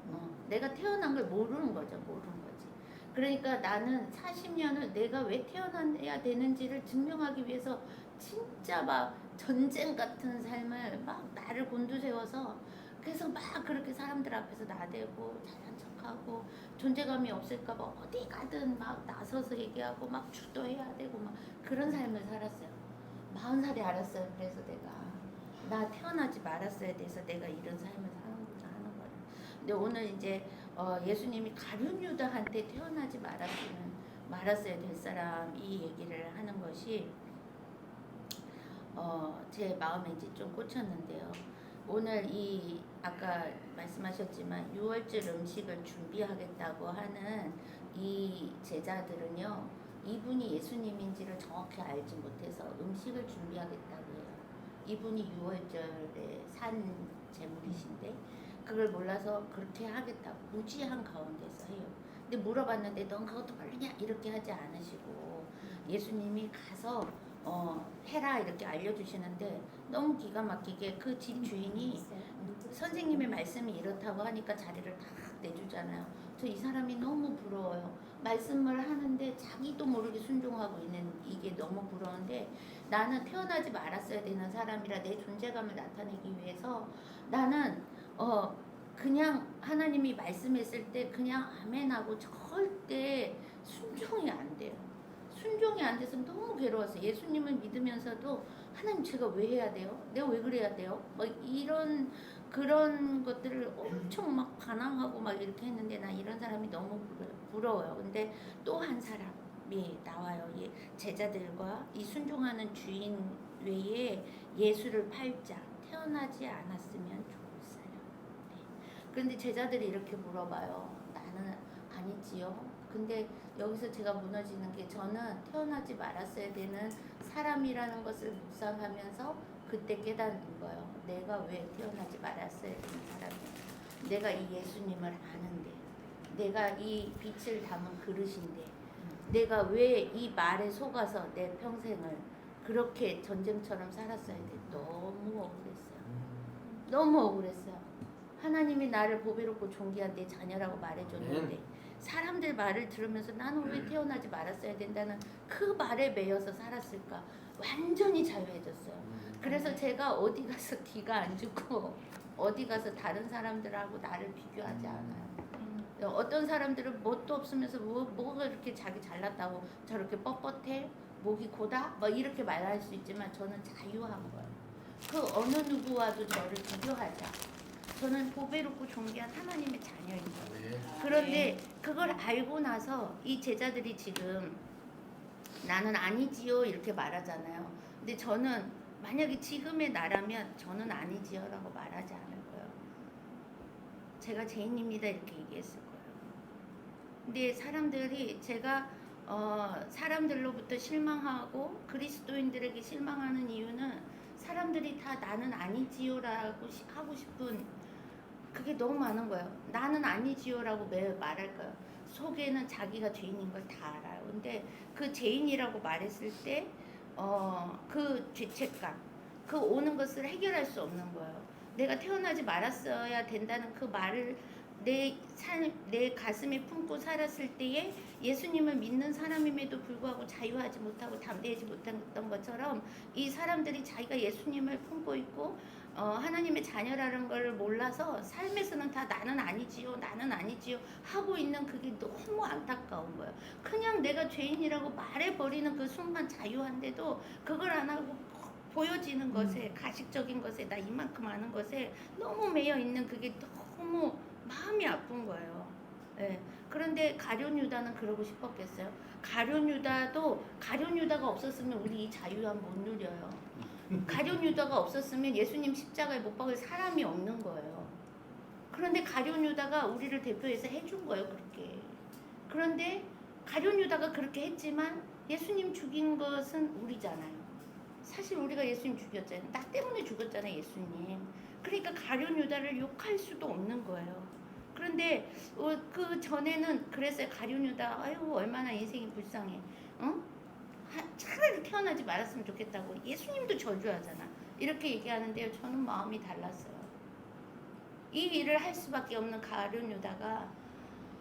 거야. 내가 태어난 걸 모르는 거죠. 모르는 거지. 그러니까 나는 40년을 내가 왜 태어나야 되는지를 증명하기 위해서 진짜 막 전쟁 같은 삶을 막 나를 곤두세워서 그래서 막 그렇게 사람들 앞에서 나대고 잘난 척하고 존재감이 없을까봐 어디 가든 막 나서서 얘기하고 막 주도해야 되고 막 그런 삶을 살았어요. 40살에 알았어요. 그래서 내가 나 태어나지 말았어야 돼서 내가 이런 삶을 사는구나 하는 거예요. 근데 오늘 이제 예수님이 가룟 유다한테 태어나지 말았어야 될 사람 이 얘기를 하는 것이 제 마음에 이제 좀 꽂혔는데요. 오늘 이 아까 말씀하셨지만 6월절 음식을 준비하겠다고 하는 이 제자들은요. 이분이 예수님인지를 정확히 알지 못해서 음식을 준비하겠다고 해요. 이분이 6월절에 산 제물이신데 그걸 몰라서 그렇게 하겠다고 무지한 가운데서 해요. 근데 물어봤는데 넌 그것도 모르냐 이렇게 하지 않으시고 예수님이 가서 해라 이렇게 알려주시는데 너무 기가 막히게 그 집 주인이 선생님의 말씀이 이렇다고 하니까 자리를 탁 내주잖아요. 저 이 사람이 너무 부러워요. 말씀을 하는데 자기도 모르게 순종하고 있는 이게 너무 부러운데 나는 태어나지 말았어야 되는 사람이라 내 존재감을 나타내기 위해서 나는 그냥 하나님이 말씀했을 때 그냥 아멘하고 절대 순종이 안 돼요. 순종이 안 돼서 너무 괴로웠어요. 예수님을 믿으면서도 하나님 제가 왜 해야 돼요? 내가 왜 그래야 돼요? 막 이런 그런 것들을 엄청 막 반항하고 막 이렇게 했는데 나 이런 사람이 너무 부러워요. 근데 또 한 사람이 나와요. 제자들과 이 순종하는 주인 외에 예수를 팔자 태어나지 않았으면 좋을 사람. 네. 그런데 제자들이 이렇게 물어봐요. 나는 아니지요. 근데 여기서 제가 무너지는 게 저는 태어나지 말았어야 되는 사람이라는 것을 묵상하면서 그때 깨닫는 거예요. 내가 왜 태어나지 말았어야 되는 사람이야. 내가 이 예수님을 아는데 내가 이 빛을 담은 그릇인데 내가 왜 이 말에 속아서 내 평생을 그렇게 전쟁처럼 살았어야 돼. 너무 억울했어요. 너무 억울했어요. 하나님이 나를 보배롭고 존귀한 내 자녀라고 말해줬는데 사람들 말을 들으면서 나는 왜 태어나지 말았어야 된다는 그 말에 매여서 살았을까. 완전히 자유해졌어요. 그래서 제가 어디 가서 기가 안 죽고 어디 가서 다른 사람들하고 나를 비교하지 않아요. 어떤 사람들은 뭣도 없으면서 뭐가 이렇게 자기 잘났다고 저렇게 뻣뻣해? 목이 고다? 뭐 이렇게 말할 수 있지만 저는 자유한 거예요. 그 어느 누구와도 저를 비교하지 않아요. 저는 보배롭고 존귀한 하나님의 자녀인 거예요. 그런데 그걸 알고 나서 이 제자들이 지금 나는 아니지요 이렇게 말하잖아요. 근데 저는 만약에 지금의 나라면 저는 아니지요라고 말하지 않을 거예요. 제가 죄인입니다 이렇게 얘기했을 거예요. 근데 사람들이 제가 사람들로부터 실망하고 그리스도인들에게 실망하는 이유는 사람들이 다 나는 아니지요라고 하고 싶은 그게 너무 많은 거예요. 나는 아니지요라고 매 말할 거예요. 속에는 자기가 죄인인 걸 다 알아요. 근데 그 죄인이라고 말했을 때 그 죄책감, 그 오는 것을 해결할 수 없는 거예요. 내가 태어나지 말았어야 된다는 그 말을 내 가슴에 품고 살았을 때에 예수님을 믿는 사람임에도 불구하고 자유하지 못하고 담대하지 못했던 것처럼 이 사람들이 자기가 예수님을 품고 있고 하나님의 자녀라는 걸 몰라서 삶에서는 다 나는 아니지요 하고 있는 그게 너무 안타까운 거예요. 그냥 내가 죄인이라고 말해버리는 그 순간 자유한데도 그걸 안 하고 보여지는 것에, 가식적인 것에, 나 이만큼 아는 것에 너무 매여 있는 그게 너무 마음이 아픈 거예요. 예. 그런데 가룟 유다는 그러고 싶었겠어요? 가룟 유다가 없었으면 우리 이 자유함 못 누려요. 가룟 유다가 없었으면 예수님 십자가에 못 박을 사람이 없는 거예요. 그런데 가룟 유다가 우리를 대표해서 해준 거예요, 그렇게. 그런데 가룟 유다가 그렇게 했지만 예수님 죽인 것은 우리잖아요. 사실 우리가 예수님 죽였잖아요. 나 때문에 죽었잖아요, 예수님. 그러니까 가룟 유다를 욕할 수도 없는 거예요. 그런데 그 전에는 그랬어요. 가룟 유다, 아유 얼마나 인생이 불쌍해. 응? 차라리 태어나지 말았으면 좋겠다고. 예수님도 저주하잖아. 이렇게 얘기하는데요. 저는 마음이 달랐어요. 이 일을 할 수밖에 없는 가룟 유다가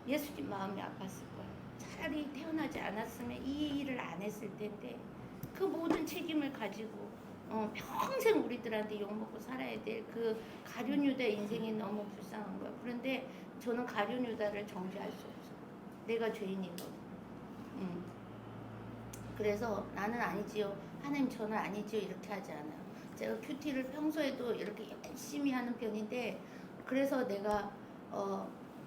예수님 마음이 아팠을 거예요. 차라리 태어나지 않았으면 이 일을 안 했을 텐데 그 모든 책임을 가지고 평생 우리들한테 욕먹고 살아야 될 그 가룟 유다의 인생이 너무 불쌍한 거예요. 그런데 저는 가룟 유다를 정죄할 수 없어요. 내가 죄인이거든. 그래서 나는 아니지요, 하나님 저는 아니지요 이렇게 하지 않아요. 제가 큐티를 평소에도 이렇게 열심히 하는 편인데 그래서 내가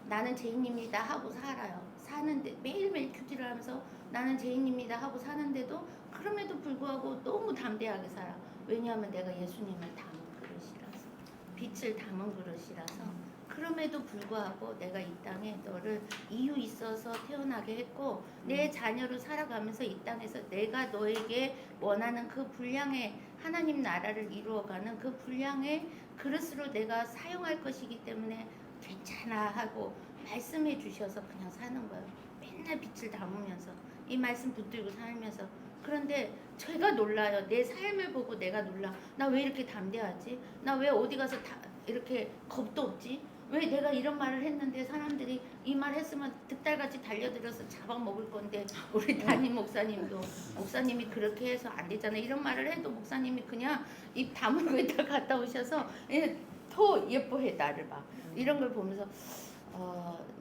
나는 죄인입니다 하고 살아요. 사는데 매일매일 큐티를 하면서 나는 죄인입니다 하고 사는데도 그럼에도 불구하고 너무 담대하게 살아. 왜냐하면 내가 예수님을 담은 그릇이라서, 빛을 담은 그릇이라서. 그럼에도 불구하고 내가 이 땅에 너를 이유 있어서 태어나게 했고 내 자녀로 살아가면서 이 땅에서 내가 너에게 원하는 그 분량의 하나님 나라를 이루어가는 그 분량의 그릇으로 내가 사용할 것이기 때문에 괜찮아 하고 말씀해 주셔서 그냥 사는 거예요. 맨날 빛을 담으면서 이 말씀 붙들고 살면서. 그런데 제가 놀라요. 내 삶을 보고 내가 놀라. 나 왜 이렇게 담대하지? 나 왜 어디 가서 이렇게 겁도 없지? 왜 내가 이런 말을 했는데 사람들이 이 말 했으면 득달같이 달려들어서 잡아먹을 건데 우리 담임 목사님이 그렇게 해서 안 되잖아. 이런 말을 해도 목사님이 그냥 입 다물고 있다 갔다 오셔서 더 예뻐해 나를 막. 이런 걸 보면서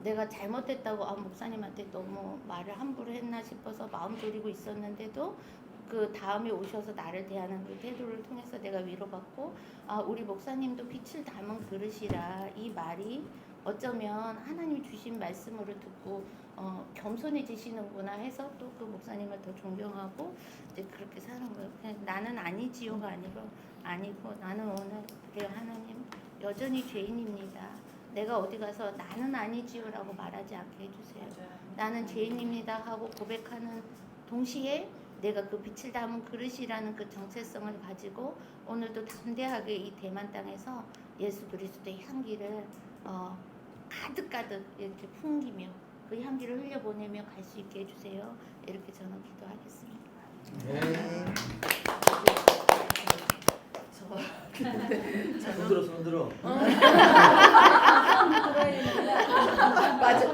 내가 잘못했다고 목사님한테 너무 말을 함부로 했나 싶어서 마음 졸이고 있었는데도 그 다음에 오셔서 나를 대하는 그 태도를 통해서 내가 위로받고 우리 목사님도 빛을 담은 그릇이라 이 말이 어쩌면 하나님 주신 말씀으로 듣고 겸손해지시는구나 해서 또 그 목사님을 더 존경하고 이제 그렇게 사는 거예요. 그냥 나는 아니지요가 아니고 나는 오늘 그래요, 하나님 여전히 죄인입니다. 내가 어디 가서 나는 아니지요라고 말하지 않게 해주세요. 나는 죄인입니다 하고 고백하는 동시에 내가 그 빛을 담은 그릇이라는 그 정체성을 가지고 오늘도 담대하게 이 대만 땅에서 예수 그리스도의 향기를 가득가득 이렇게 풍기며 그 향기를 흘려보내며 갈 수 있게 해주세요. 이렇게 저는 기도하겠습니다. 손 들어. 맞아.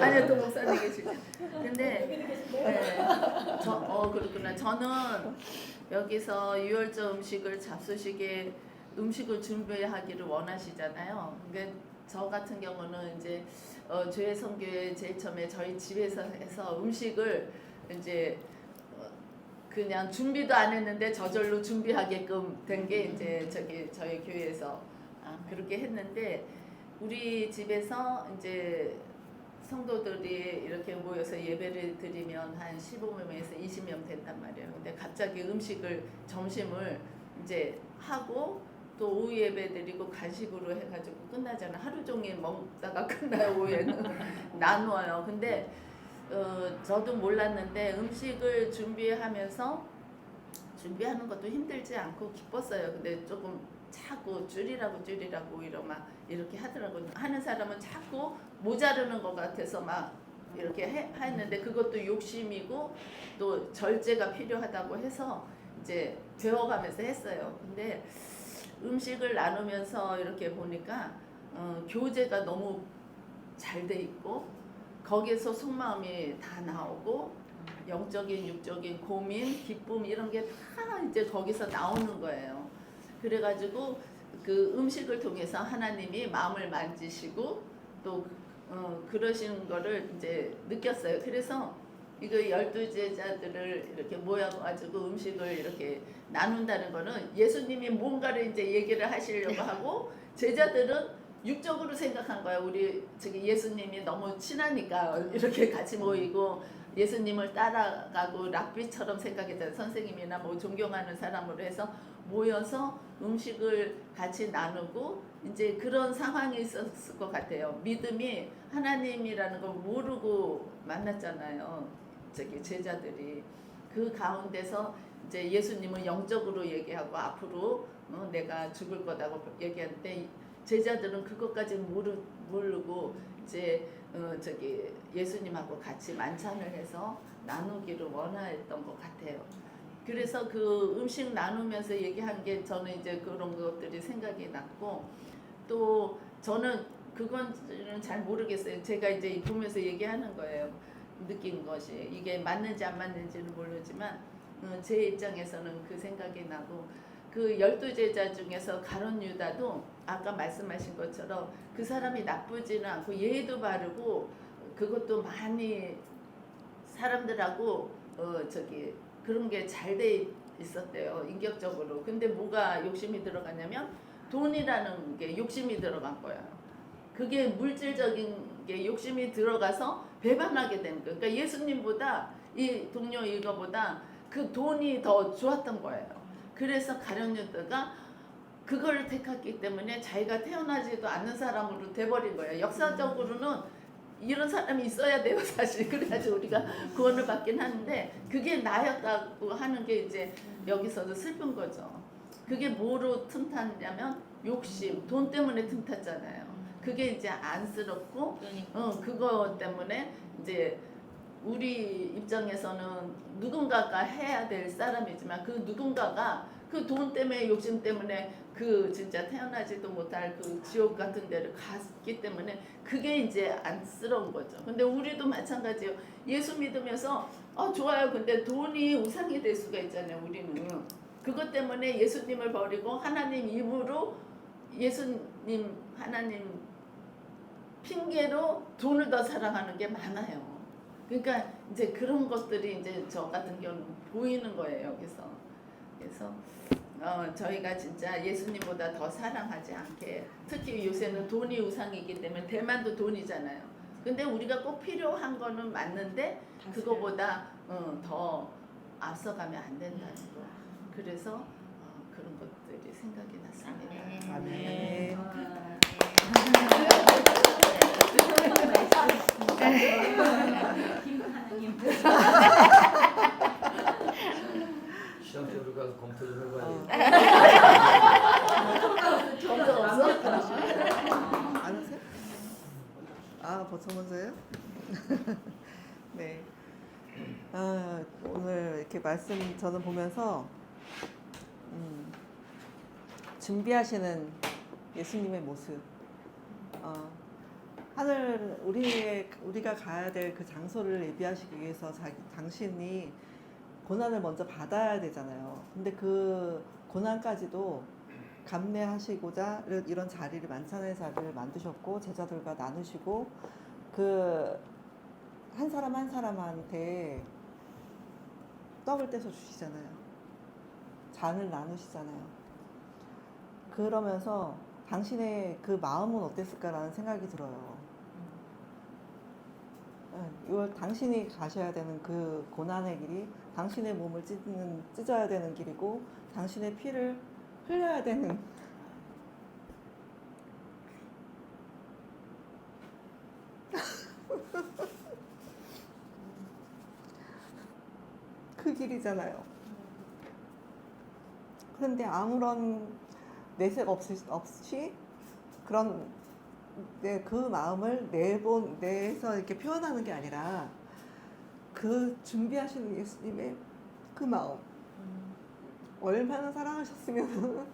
아니요, 또 목사님 계시죠. 근데 그렇구나. 저는 여기서 유월절 음식을 잡수시게 음식을 준비하기를 원하시잖아요. 그러니까 저 같은 경우는 이제 교회 선교회 제일 처음에 저희 집에서 해서 음식을 이제 그냥 준비도 안 했는데 저절로 준비하게끔 된 게 이제 저희 교회에서 그렇게 했는데 우리 집에서 이제 성도들이 이렇게 모여서 예배를 드리면 한 15명에서 20명 된단 말이에요. 근데 갑자기 점심을 이제 하고 또 오후 예배 드리고 간식으로 해가지고 끝나잖아. 하루 종일 먹다가 끝나요. 오후에는 나누어요. 근데 저도 몰랐는데 음식을 준비하면서 준비하는 것도 힘들지 않고 기뻤어요. 근데 조금 자꾸 줄이라고 이렇게 하더라고요. 하는 사람은 자꾸 모자르는 것 같아서 막 이렇게 했는데 그것도 욕심이고 또 절제가 필요하다고 해서 이제 배워가면서 했어요. 근데 음식을 나누면서 이렇게 보니까 교제가 너무 잘 돼 있고 거기에서 속마음이 다 나오고 영적인 육적인 고민 기쁨 이런 게 다 이제 거기서 나오는 거예요. 그래가지고 그 음식을 통해서 하나님이 마음을 만지시고 또 그러시는 거를 이제 느꼈어요. 그래서 이거 12제자들을 이렇게 모여가지고 음식을 이렇게 나눈다는 거는 예수님이 뭔가를 이제 얘기를 하시려고 하고 제자들은 육적으로 생각한 거예요. 우리 저기 예수님이 너무 친하니까 이렇게 같이 모이고 예수님을 따라가고 랍비처럼 생각했잖아요. 선생님이나 뭐 존경하는 사람으로 해서 모여서 음식을 같이 나누고 이제 그런 상황이 있었을 것 같아요. 믿음이 하나님이라는 걸 모르고 만났잖아요. 저기 제자들이 그 가운데서 이제 예수님은 영적으로 얘기하고 앞으로 내가 죽을 거다고 얘기하는데 제자들은 그것까지 모르고 이제 저기 예수님하고 같이 만찬을 해서 나누기를 원했던 것 같아요. 그래서 그 음식 나누면서 얘기한 게 저는 이제 그런 것들이 생각이 났고 또 저는 그건 잘 모르겠어요. 제가 이제 보면서 얘기하는 거예요. 느낀 것이 이게 맞는지 안 맞는지는 모르지만 제 입장에서는 그 생각이 나고 그 12제자 중에서 가룟 유다도 아까 말씀하신 것처럼 그 사람이 나쁘지는 않고 예의도 바르고 그것도 많이 사람들하고 저기 그런 게 잘 돼 있었대요. 인격적으로. 근데 뭐가 욕심이 들어갔냐면 돈이라는 게 욕심이 들어간 거야. 그게 물질적인 게 욕심이 들어가서 배반하게 된 거예요. 그러니까 예수님보다 이 동료 이거보다 그 돈이 더 좋았던 거예요. 그래서 가룟 유다가 그걸 택했기 때문에 자기가 태어나지도 않는 사람으로 돼버린 거예요. 역사적으로는 이런 사람이 있어야 돼요, 사실. 그래가지고 우리가 구원을 받긴 하는데 그게 나였다고 하는 게 이제 여기서도 슬픈 거죠. 그게 뭐로 틈탔냐면 욕심, 돈 때문에 틈탔잖아요. 그게 이제 안쓰럽고 그거 때문에 이제 우리 입장에서는 누군가가 해야 될 사람이지만 그 누군가가 그 돈 때문에 욕심 때문에 그 진짜 태어나지도 못할 그 지옥 같은 데를 갔기 때문에 그게 이제 안쓰러운 거죠. 근데 우리도 마찬가지예요. 예수 믿으면서 좋아요. 근데 돈이 우상이 될 수가 있잖아요. 우리는 그것 때문에 예수님을 버리고 하나님 입으로 예수님 하나님 핑계로 돈을 더 사랑하는 게 많아요. 그러니까 이제 그런 것들이 이제 저 같은 경우는 보이는 거예요. 여기서. 그래서 저희가 진짜 예수님보다 더 사랑하지 않게 특히 요새는 돈이 우상이기 때문에 대만도 돈이잖아요. 근데 우리가 꼭 필요한 거는 맞는데 그거보다 더 앞서가면 안 된다는 거. 그래서 그런 것들이 생각이 났습니다. 아멘. 시험 때 우리가 검토 좀 해봐야 점점 없어? 안 오세요? 벌써 먼저요? 네. 오늘 이렇게 말씀 저는 보면서 준비하시는 예수님의 모습, 하늘 우리가 가야 될 그 장소를 예비하시기 위해서 당신이 고난을 먼저 받아야 되잖아요. 근데 그 고난까지도 감내하시고자 이런 자리를 만찬의 자리를 만드셨고 제자들과 나누시고 그 한 사람 한 사람한테 떡을 떼서 주시잖아요. 잔을 나누시잖아요. 그러면서 당신의 그 마음은 어땠을까라는 생각이 들어요. 이걸 당신이 가셔야 되는 그 고난의 길이 당신의 몸을 찢어야 되는 길이고 당신의 피를 흘려야 되는 그 길이잖아요. 그런데 아무런 내색 없이 그런 그 마음을 내서 이렇게 표현하는 게 아니라 그 준비하시는 예수님의 그 마음 얼마나 사랑하셨으면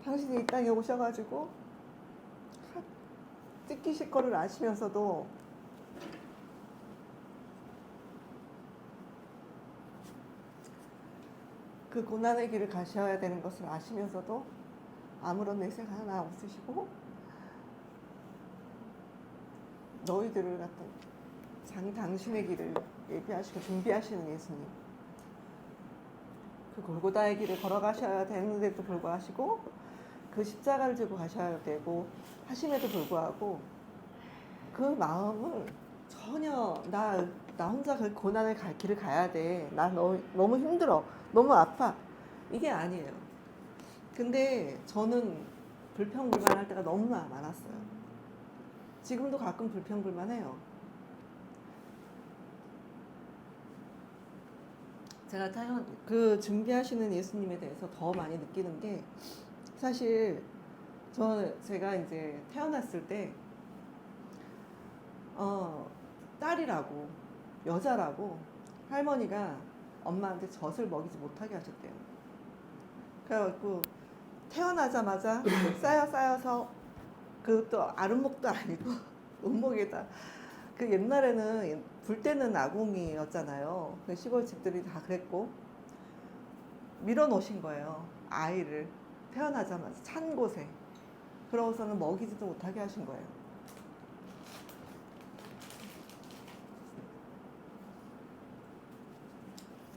당신이 이 땅에 오셔가지고 찢기실 거를 아시면서도 그 고난의 길을 가셔야 되는 것을 아시면서도 아무런 내색 하나 없으시고 너희들을 갖다 당신의 길을 예비하시고 준비하시는 예수님, 그 골고다의 길을 걸어가셔야 되는데도 불구하고 그 십자가를 들고 가셔야 되고 하심에도 불구하고 그 마음을 전혀 나 혼자 그 고난의 길을 가야 돼, 나 너무 힘들어, 너무 아파, 이게 아니에요. 근데 저는 불평불만할 때가 너무나 많았어요. 지금도 가끔 불평불만해요. 제가 그 준비하시는 예수님에 대해서 더 많이 느끼는 게, 사실 제가 이제 태어났을 때 딸이라고, 여자라고 할머니가 엄마한테 젖을 먹이지 못하게 하셨대요. 그래갖고 태어나자마자 쌓여서, 그것도 아랫목도 아니고 운목에다, 그 옛날에는 불 때는 아궁이였잖아요. 그 시골 집들이 다 그랬고, 밀어놓으신 거예요, 아이를 태어나자마자 찬 곳에. 그러고서는 먹이지도 못하게 하신 거예요.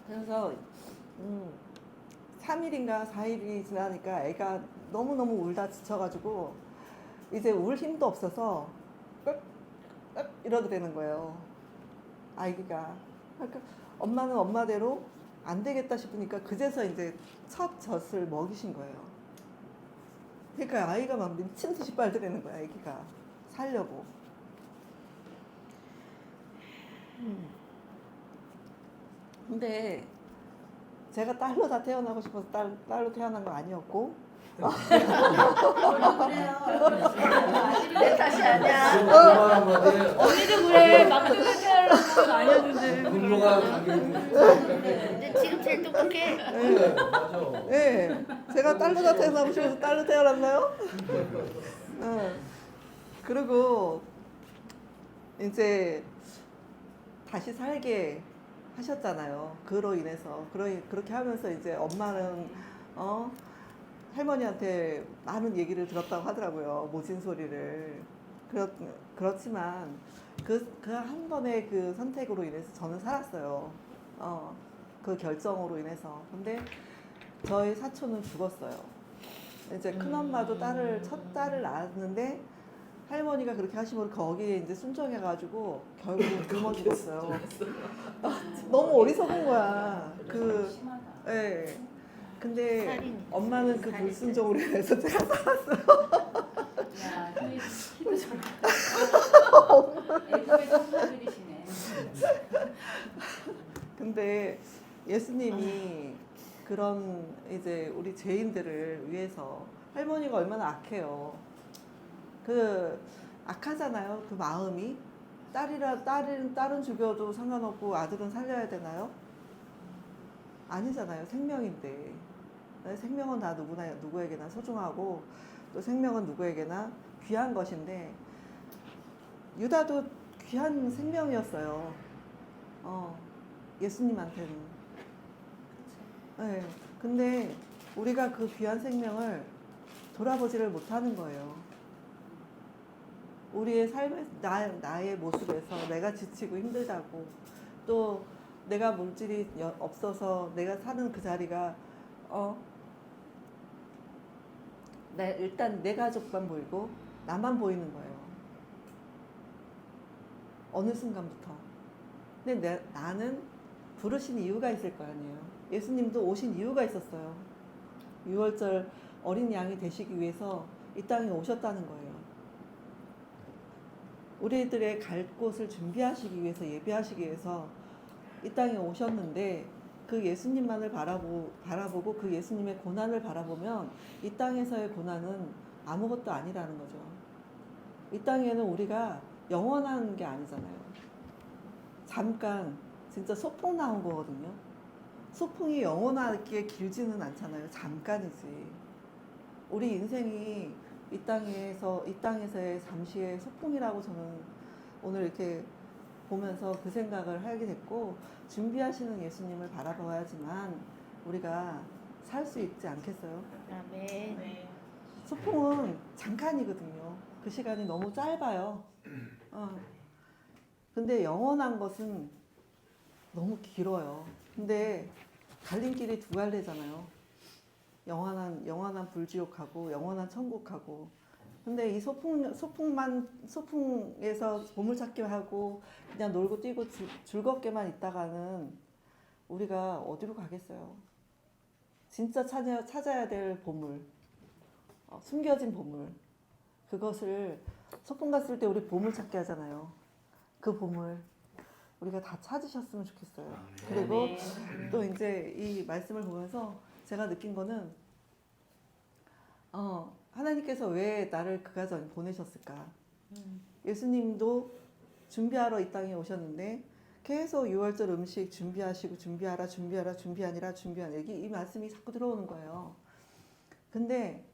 그래서 3일인가 4일이 지나니까 애가 너무너무 울다 지쳐가지고 이제 울 힘도 없어서 끄 이러더라는 거예요, 아기가. 그러니까 엄마는 엄마대로 안 되겠다 싶으니까 그제서 이제 첫 젖을 먹이신 거예요. 그러니까 아이가 막 미친 듯이 빨더라는 거야, 아기가 살려고. 근데 제가 딸로 다 태어나고 싶어서 딸로 태어난 거 아니었고, 내 탓이 아니야. 언니도 그래. 막 뜯어내려는 건 아니었는데. 분노가 가게 근데 지금 제일 똑똑해. 네, 맞아. 네, 제가 딸로 다 태어나고 싶어서 딸로 태어났나요? 그리고 이제 다시 살게 하셨잖아요. 그로 인해서. 그렇게 하면서 이제 엄마는 할머니한테 많은 얘기를 들었다고 하더라고요, 모진 소리를. 그렇지만 그 한 번의 그 선택으로 인해서 저는 살았어요. 그 결정으로 인해서. 근데 저희 사촌은 죽었어요. 이제 큰엄마도 첫 딸을 낳았는데 할머니가 그렇게 하시면 거기에 이제 순종해가지고 결국 굶어 죽었어요. 너무 어리석은 거야. 예. 근데 엄마는 그 불순종으로 인해서 제가 야, 키도 좀. 애국의 성사들이시네. 근데 예수님이 그런 이제 우리 죄인들을 위해서, 할머니가 얼마나 악해요. 악하잖아요, 그 마음이. 딸은 죽여도 상관없고 아들은 살려야 되나요? 아니잖아요, 생명인데. 생명은 다 누구에게나 소중하고, 또 생명은 누구에게나 귀한 것인데, 유다도 귀한 생명이었어요. 예수님한테는. 네. 근데 우리가 그 귀한 생명을 돌아보지를 못하는 거예요. 우리의 삶의 나의 모습에서 내가 지치고 힘들다고, 또 내가 물질이 없어서 내가 사는 그 자리가 일단 내 가족만 보이고 나만 보이는 거예요, 어느 순간부터. 근데 나는 부르신 이유가 있을 거 아니에요. 예수님도 오신 이유가 있었어요. 6월절 어린 양이 되시기 위해서 이 땅에 오셨다는 거예요. 우리들의 갈 곳을 준비하시기 위해서, 예비하시기 위해서 이 땅에 오셨는데, 그 예수님만을 바라보고 그 예수님의 고난을 바라보면 이 땅에서의 고난은 아무것도 아니라는 거죠. 이 땅에는 우리가 영원한 게 아니잖아요. 잠깐 진짜 소풍 나온 거거든요. 소풍이 영원하게 길지는 않잖아요. 잠깐이지. 우리 인생이 이 땅에서의 잠시의 소풍이라고 저는 오늘 이렇게 보면서 그 생각을 하게 됐고, 준비하시는 예수님을 바라봐야지만 우리가 살 수 있지 않겠어요? 아멘. 소풍은 잠깐이거든요. 그 시간이 너무 짧아요. 근데 영원한 것은 너무 길어요. 근데 갈림길이 두 갈래잖아요. 영원한 불지옥하고 영원한 천국하고. 근데 이 소풍에서 보물찾기 하고 그냥 놀고 뛰고 즐겁게만 있다가는 우리가 어디로 가겠어요? 진짜 찾아야 될 보물, 숨겨진 보물. 그것을 소풍 갔을 때 우리 보물찾기 하잖아요. 그 보물 우리가 다 찾으셨으면 좋겠어요. 그리고 또 이제 이 말씀을 보면서 제가 느낀 거는 하나님께서 왜 나를 그 가정에 보내셨을까? 예수님도 준비하러 이 땅에 오셨는데 계속 유월절 음식 준비하시고 준비하라 이 말씀이 자꾸 들어오는 거예요. 근데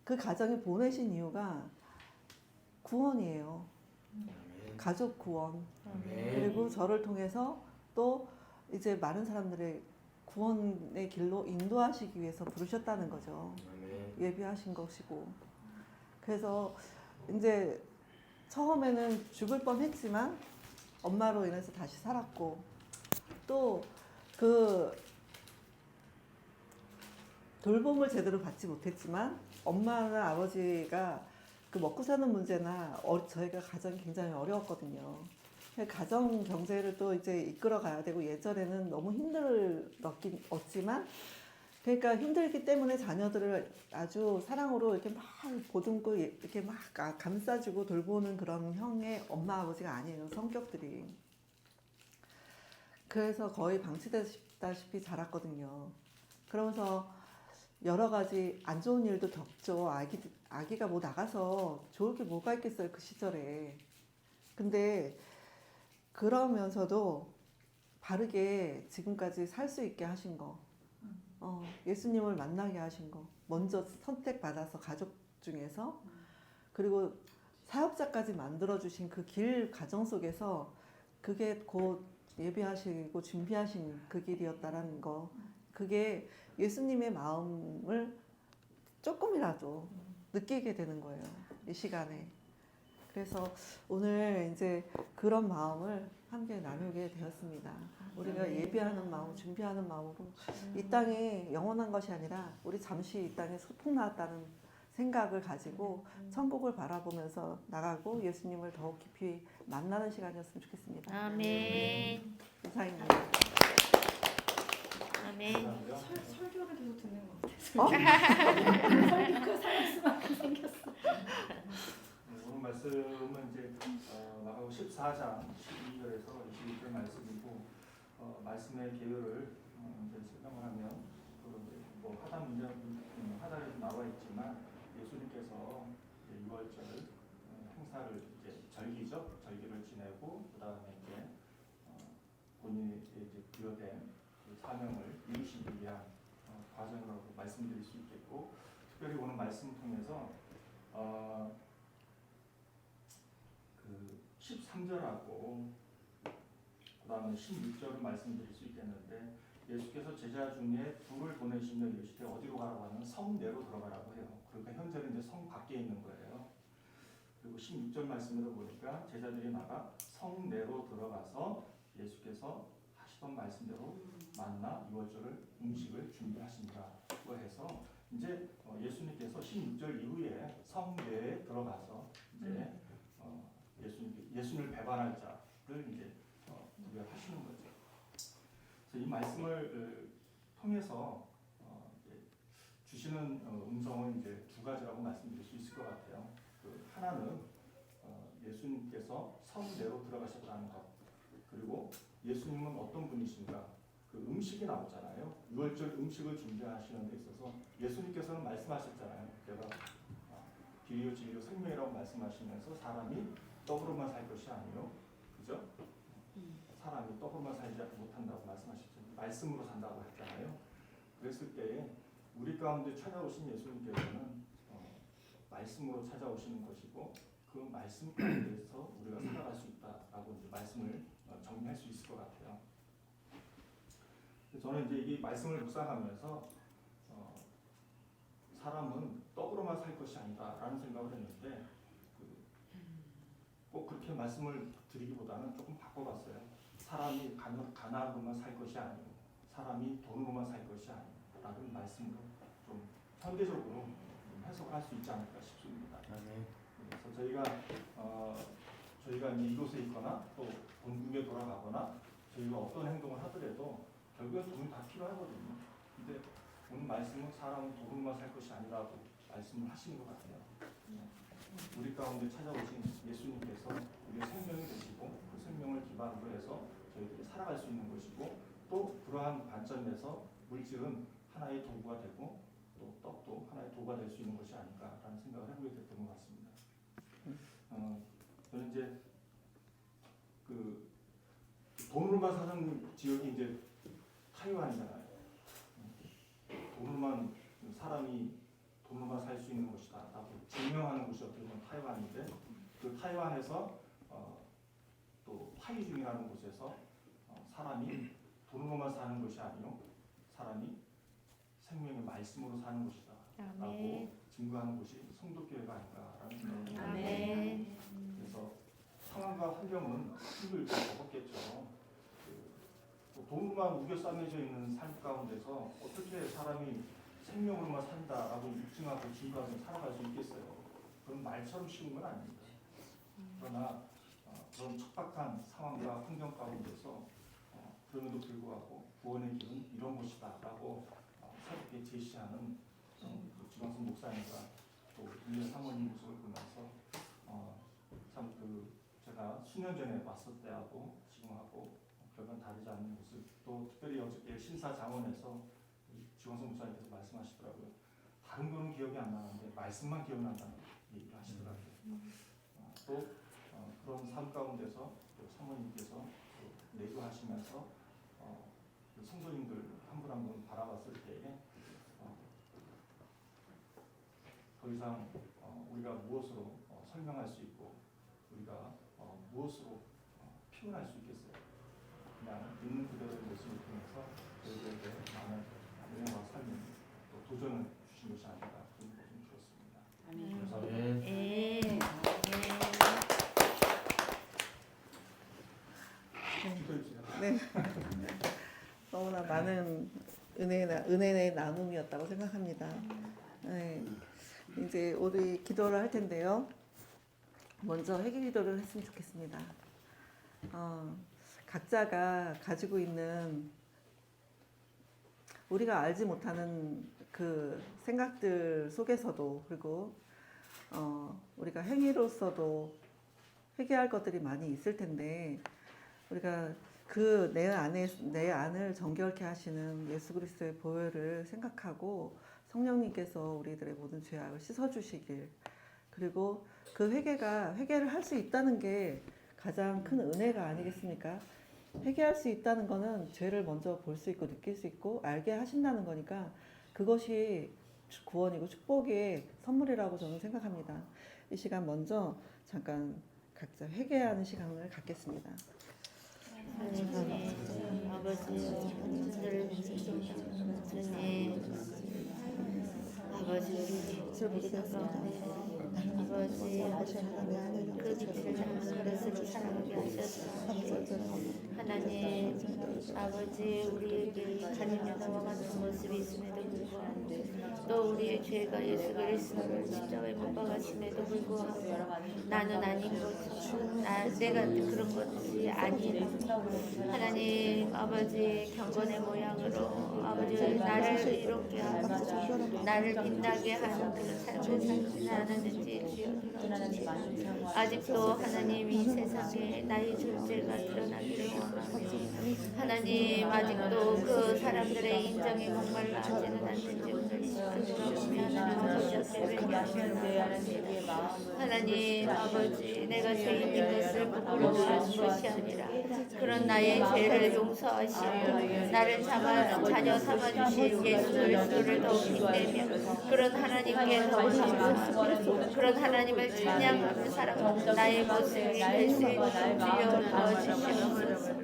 그 가정에 보내신 이유가 구원이에요. 가족 구원. 그리고 저를 통해서 또 이제 많은 사람들의 구원의 길로 인도하시기 위해서 부르셨다는 거죠. 예비하신 것이고. 그래서 이제 처음에는 죽을 뻔했지만 엄마로 인해서 다시 살았고, 또 그 돌봄을 제대로 받지 못했지만 엄마나 아버지가 그 먹고 사는 문제나 저희가 가정이 굉장히 어려웠거든요. 가정 경제를 또 이제 이끌어 가야 되고, 예전에는 너무 힘들었지만, 그러니까 힘들기 때문에 자녀들을 아주 사랑으로 이렇게 막 보듬고 이렇게 막 감싸주고 돌보는 그런 형의 엄마 아버지가 아니에요, 성격들이. 그래서 거의 방치되다시피 자랐거든요. 그러면서 여러 가지 안 좋은 일도 겪죠. 아기가 뭐 나가서 좋을 게 뭐가 있겠어요, 그 시절에. 근데 그러면서도 바르게 지금까지 살 수 있게 하신 거, 예수님을 만나게 하신 거, 먼저 선택받아서 가족 중에서, 그리고 사역자까지 만들어주신 그 길 과정 속에서 그게 곧 예비하시고 준비하신 그 길이었다라는 거, 그게 예수님의 마음을 조금이라도 느끼게 되는 거예요, 이 시간에. 그래서 오늘 이제 그런 마음을 함께 나누게 되었습니다. 우리가 예비하는 마음, 준비하는 마음으로 이 땅에 영원한 것이 아니라 우리 잠시 이 땅에 소풍 나왔다는 생각을 가지고 천국을 바라보면서 나가고 예수님을 더욱 깊이 만나는 시간이었으면 좋겠습니다. 아멘. 이상입니다. 아멘. 설교를 계속 듣는 것 같아요. 설교가 살 수밖에 생겼어. 오늘 말씀은 이제 마가복 14장 12절에서 22절 말씀이고, 말씀의 개요를 이제 설명을 하면 뭐 하단에도 나와 있지만, 예수님께서 6월절 행사를 이제 절기를 지내고 그 다음에 이제 본인이 이제 부여된 그 사명을 이루시기 위한 과정이라고 말씀드릴 수 있겠고, 특별히 오늘 말씀을 통해서 그 13절하고 그 다음에 16절을 말씀드릴 수 있겠는데, 예수께서 제자 중에 둘을 보내시며 이르시되 어디로 가라고 하면 성 내로 들어가라고 해요. 그러니까 현재는 이제 성 밖에 있는 거예요. 그리고 16절 말씀으로 보니까 제자들이 나가 성 내로 들어가서 예수께서 하시던 말씀대로 만나 유월절 음식을 준비하신다고 해서, 이제 예수님께서 16절 이후에 성 내에 들어가서 이제 예수님을 배반할 자를 이제 구별하시는 거죠. 그래서 이 말씀을 통해서 주시는 음성은 이제 두 가지라고 말씀드릴 수 있을 것 같아요. 하나는 예수님께서 성 내로 들어가셨다는 것, 그리고 예수님은 어떤 분이신가, 그 음식이 나오잖아요. 유월절 음식을 준비하시는 데 있어서 예수님께서는 말씀하셨잖아요. 내가 길이요 진리요 생명이라고 말씀하시면서 사람이 떡으로만 살 것이 아니요, 그죠? 사람이 떡으로만 살지 못한다고 말씀하셨죠. 말씀으로 산다고 했잖아요. 그랬을 때에 우리 가운데 찾아오신 예수님께서는 말씀으로 찾아오시는 것이고 그 말씀 가운데서 우리가 살아갈 수 있다라고 이제 말씀을 정리할 수 있을 것 같아요. 저는 이제 이 말씀을 묵상하면서 사람은 떡으로만 살 것이 아니다라는 생각을 했는데 꼭 그렇게 말씀을 드리기보다는 조금 바꿔봤어요. 사람이 가난으로만 살 것이 아니고 사람이 돈으로만 살 것이 아니라는 말씀으로 좀 현대적으로 해석할 수 있지 않을까 싶습니다. 그래서 저희가 이제 이곳에 있거나 또 본국에 돌아가거나 저희가 어떤 행동을 하더라도 결국엔 돈이 다 필요하거든요. 근데 오늘 말씀은 사람은 돈으로만 살 것이 아니라고 말씀을 하시는 것 같아요. 우리 가운데 찾아오신 예수님께서 우리의 생명이 되시고 그 생명을 기반으로 해서 저희들이 살아갈 수 있는 것이고 또 그러한 관점에서 물질은 하나의 도구가 되고 또 떡도 하나의 도구가 될 수 있는 것이 아닐까라는 생각을 해보게 됐던 것 같습니다. 저는 이제 그 돈으로만 사는 지역이 이제 타이완이잖아요. 돈으로만 사람이 돈으로만 살 수 있는 것이다라고 증명하는 곳이 어떻게 보면 타이완인데 그 타이완에서 또 타이중이라는 곳에서 사람이 돈으로만 사는 것이 아니요 사람이 생명의 말씀으로 사는 것이다라고 증거하는 곳이 성도교회가 아닌가라는 생각이 듭니다. 그래서 상황과 환경은 힘을 먹었겠죠. 돈으로만 우겨 싸매져 있는 삶 가운데서 어떻게 사람이 생명으로만 산다라고 입증하고 증거하고 살아갈 수 있겠어요? 그건 말처럼 쉬운 건 아닙니다. 그러나 그런 척박한 상황과 환경 가운데서 그럼에도 불구하고 구원의 길은 이런 것이다라고 새롭게 제시하는 지광선 목사님과 또 윤현 사모님 모습을 보면서 참 제가 수년 전에 왔을 때하고 지금하고 별반 다르지 않는 모습, 또 특별히 어저께 신사장원에서 지광선 목사님께서 말씀하시더라고요. 다른 거는 기억이 안 나는데 말씀만 기억난다는 얘기를 하시더라고요. 또 그런 삶 가운데서 또 사모님께서 내교하시면서 성도님들 한 분 한 분 바라봤을 때에 더 이상 우리가 무엇으로 설명할 수 있고 우리가 무엇으로 표현할 수 있겠어요? 그냥 있는 그대로의 모습을 통해서 저희들에게 많은 은혜와 삶을 또 도전을 주신 것이 아닌가 그런 생각이 들었습니다. 네. 너무나 많은 은혜의 나눔이었다고 생각합니다. 네. 이제 우리 기도를 할 텐데요. 먼저 회개 기도를 했으면 좋겠습니다. 각자가 가지고 있는 우리가 알지 못하는 그 생각들 속에서도 그리고 우리가 행위로서도 회개할 것들이 많이 있을 텐데 우리가 그 내 안을 정결케 하시는 예수 그리스도의 보혈을 생각하고 성령님께서 우리들의 모든 죄악을 씻어주시길 그리고 그 회개를 할 수 있다는 게 가장 큰 은혜가 아니겠습니까? 회개할 수 있다는 거는 죄를 먼저 볼 수 있고 느낄 수 있고 알게 하신다는 거니까 그것이 구원이고 축복의 선물이라고 저는 생각합니다. 이 시간 먼저 잠깐 각자 회개하는 시간을 갖겠습니다. 아버지 그 빛을 담는 것으로 살아가게 하셔서 하나님 아버지 우리에게 하나님의 나와 같은 모습이 있음에도 불구하고 또 우리의 죄가 예수 그리스도를 십자가에 못 박으심에도 불구하고 나는 아닌 것 내가 그런 것이 아닌 하나님 아버지 경건의 모양으로 아버지 나를 이롭게 하고 나를 빛나게 하는 그 삶을 살지 않았는지 주여 아직도 하나님 이 세상에 나의 존재가 드러나기를 원하며 하나님 아직도 그 사람들의 인정에 목말라하지는 않는지 오늘 이 시간 돌아보면 하나님 아버지 내가 죄인인 것을 부끄러워하는 것이 아니라 그런 나의 죄를 용서하시고 나를 자녀 삼아주신 예수 그리스도를 더욱 힘내며 그런 하나님께 더욱 감사하고 그런 하나님을 찬양하며 살아가는 나의 모습을 될 수 있는 주여 도와주시옵소서.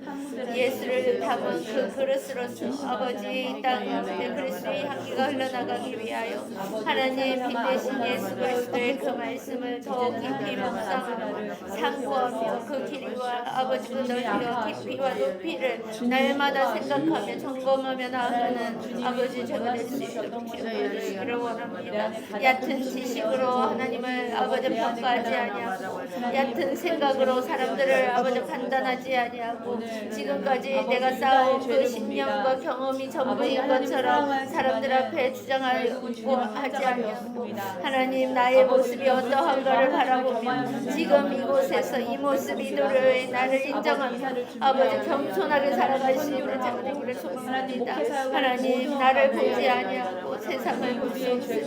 예수를 담은 그 그릇으로서 아버지 이 땅 가운데 그리스도의 향기가 흘러나가기 위하여 하나님 빛 대신 예수 그리스도의 그 말씀을 더욱 깊이 묵상하고 상고하며 그 길이와 아버지 그 넓이와 깊이와 높이를 날마다 생각하며 점검하며 나아가는 아버지 제가 될 수 있도록 기도하시기를 원합니다. 얕은 지식으로 하나님을 아버지 평가하지 아니하고 얕은 생각으로 사람들을 아버지 판단하지 아니하고 지금까지 내가 쌓아온 그 신념과 경험이 전부인 것처럼 사람들 앞에 주장하고 하지 아니하고 하나님 나의 모습이 어떠한가를 바라보며 지금 이곳에서 이 모습 이도를 나를 인정하며 아버지 겸손하게 살아가시니 우리 자녀들을 소망합니다. 하나님 나를 보지 아니하고 세상을 볼 수 없으니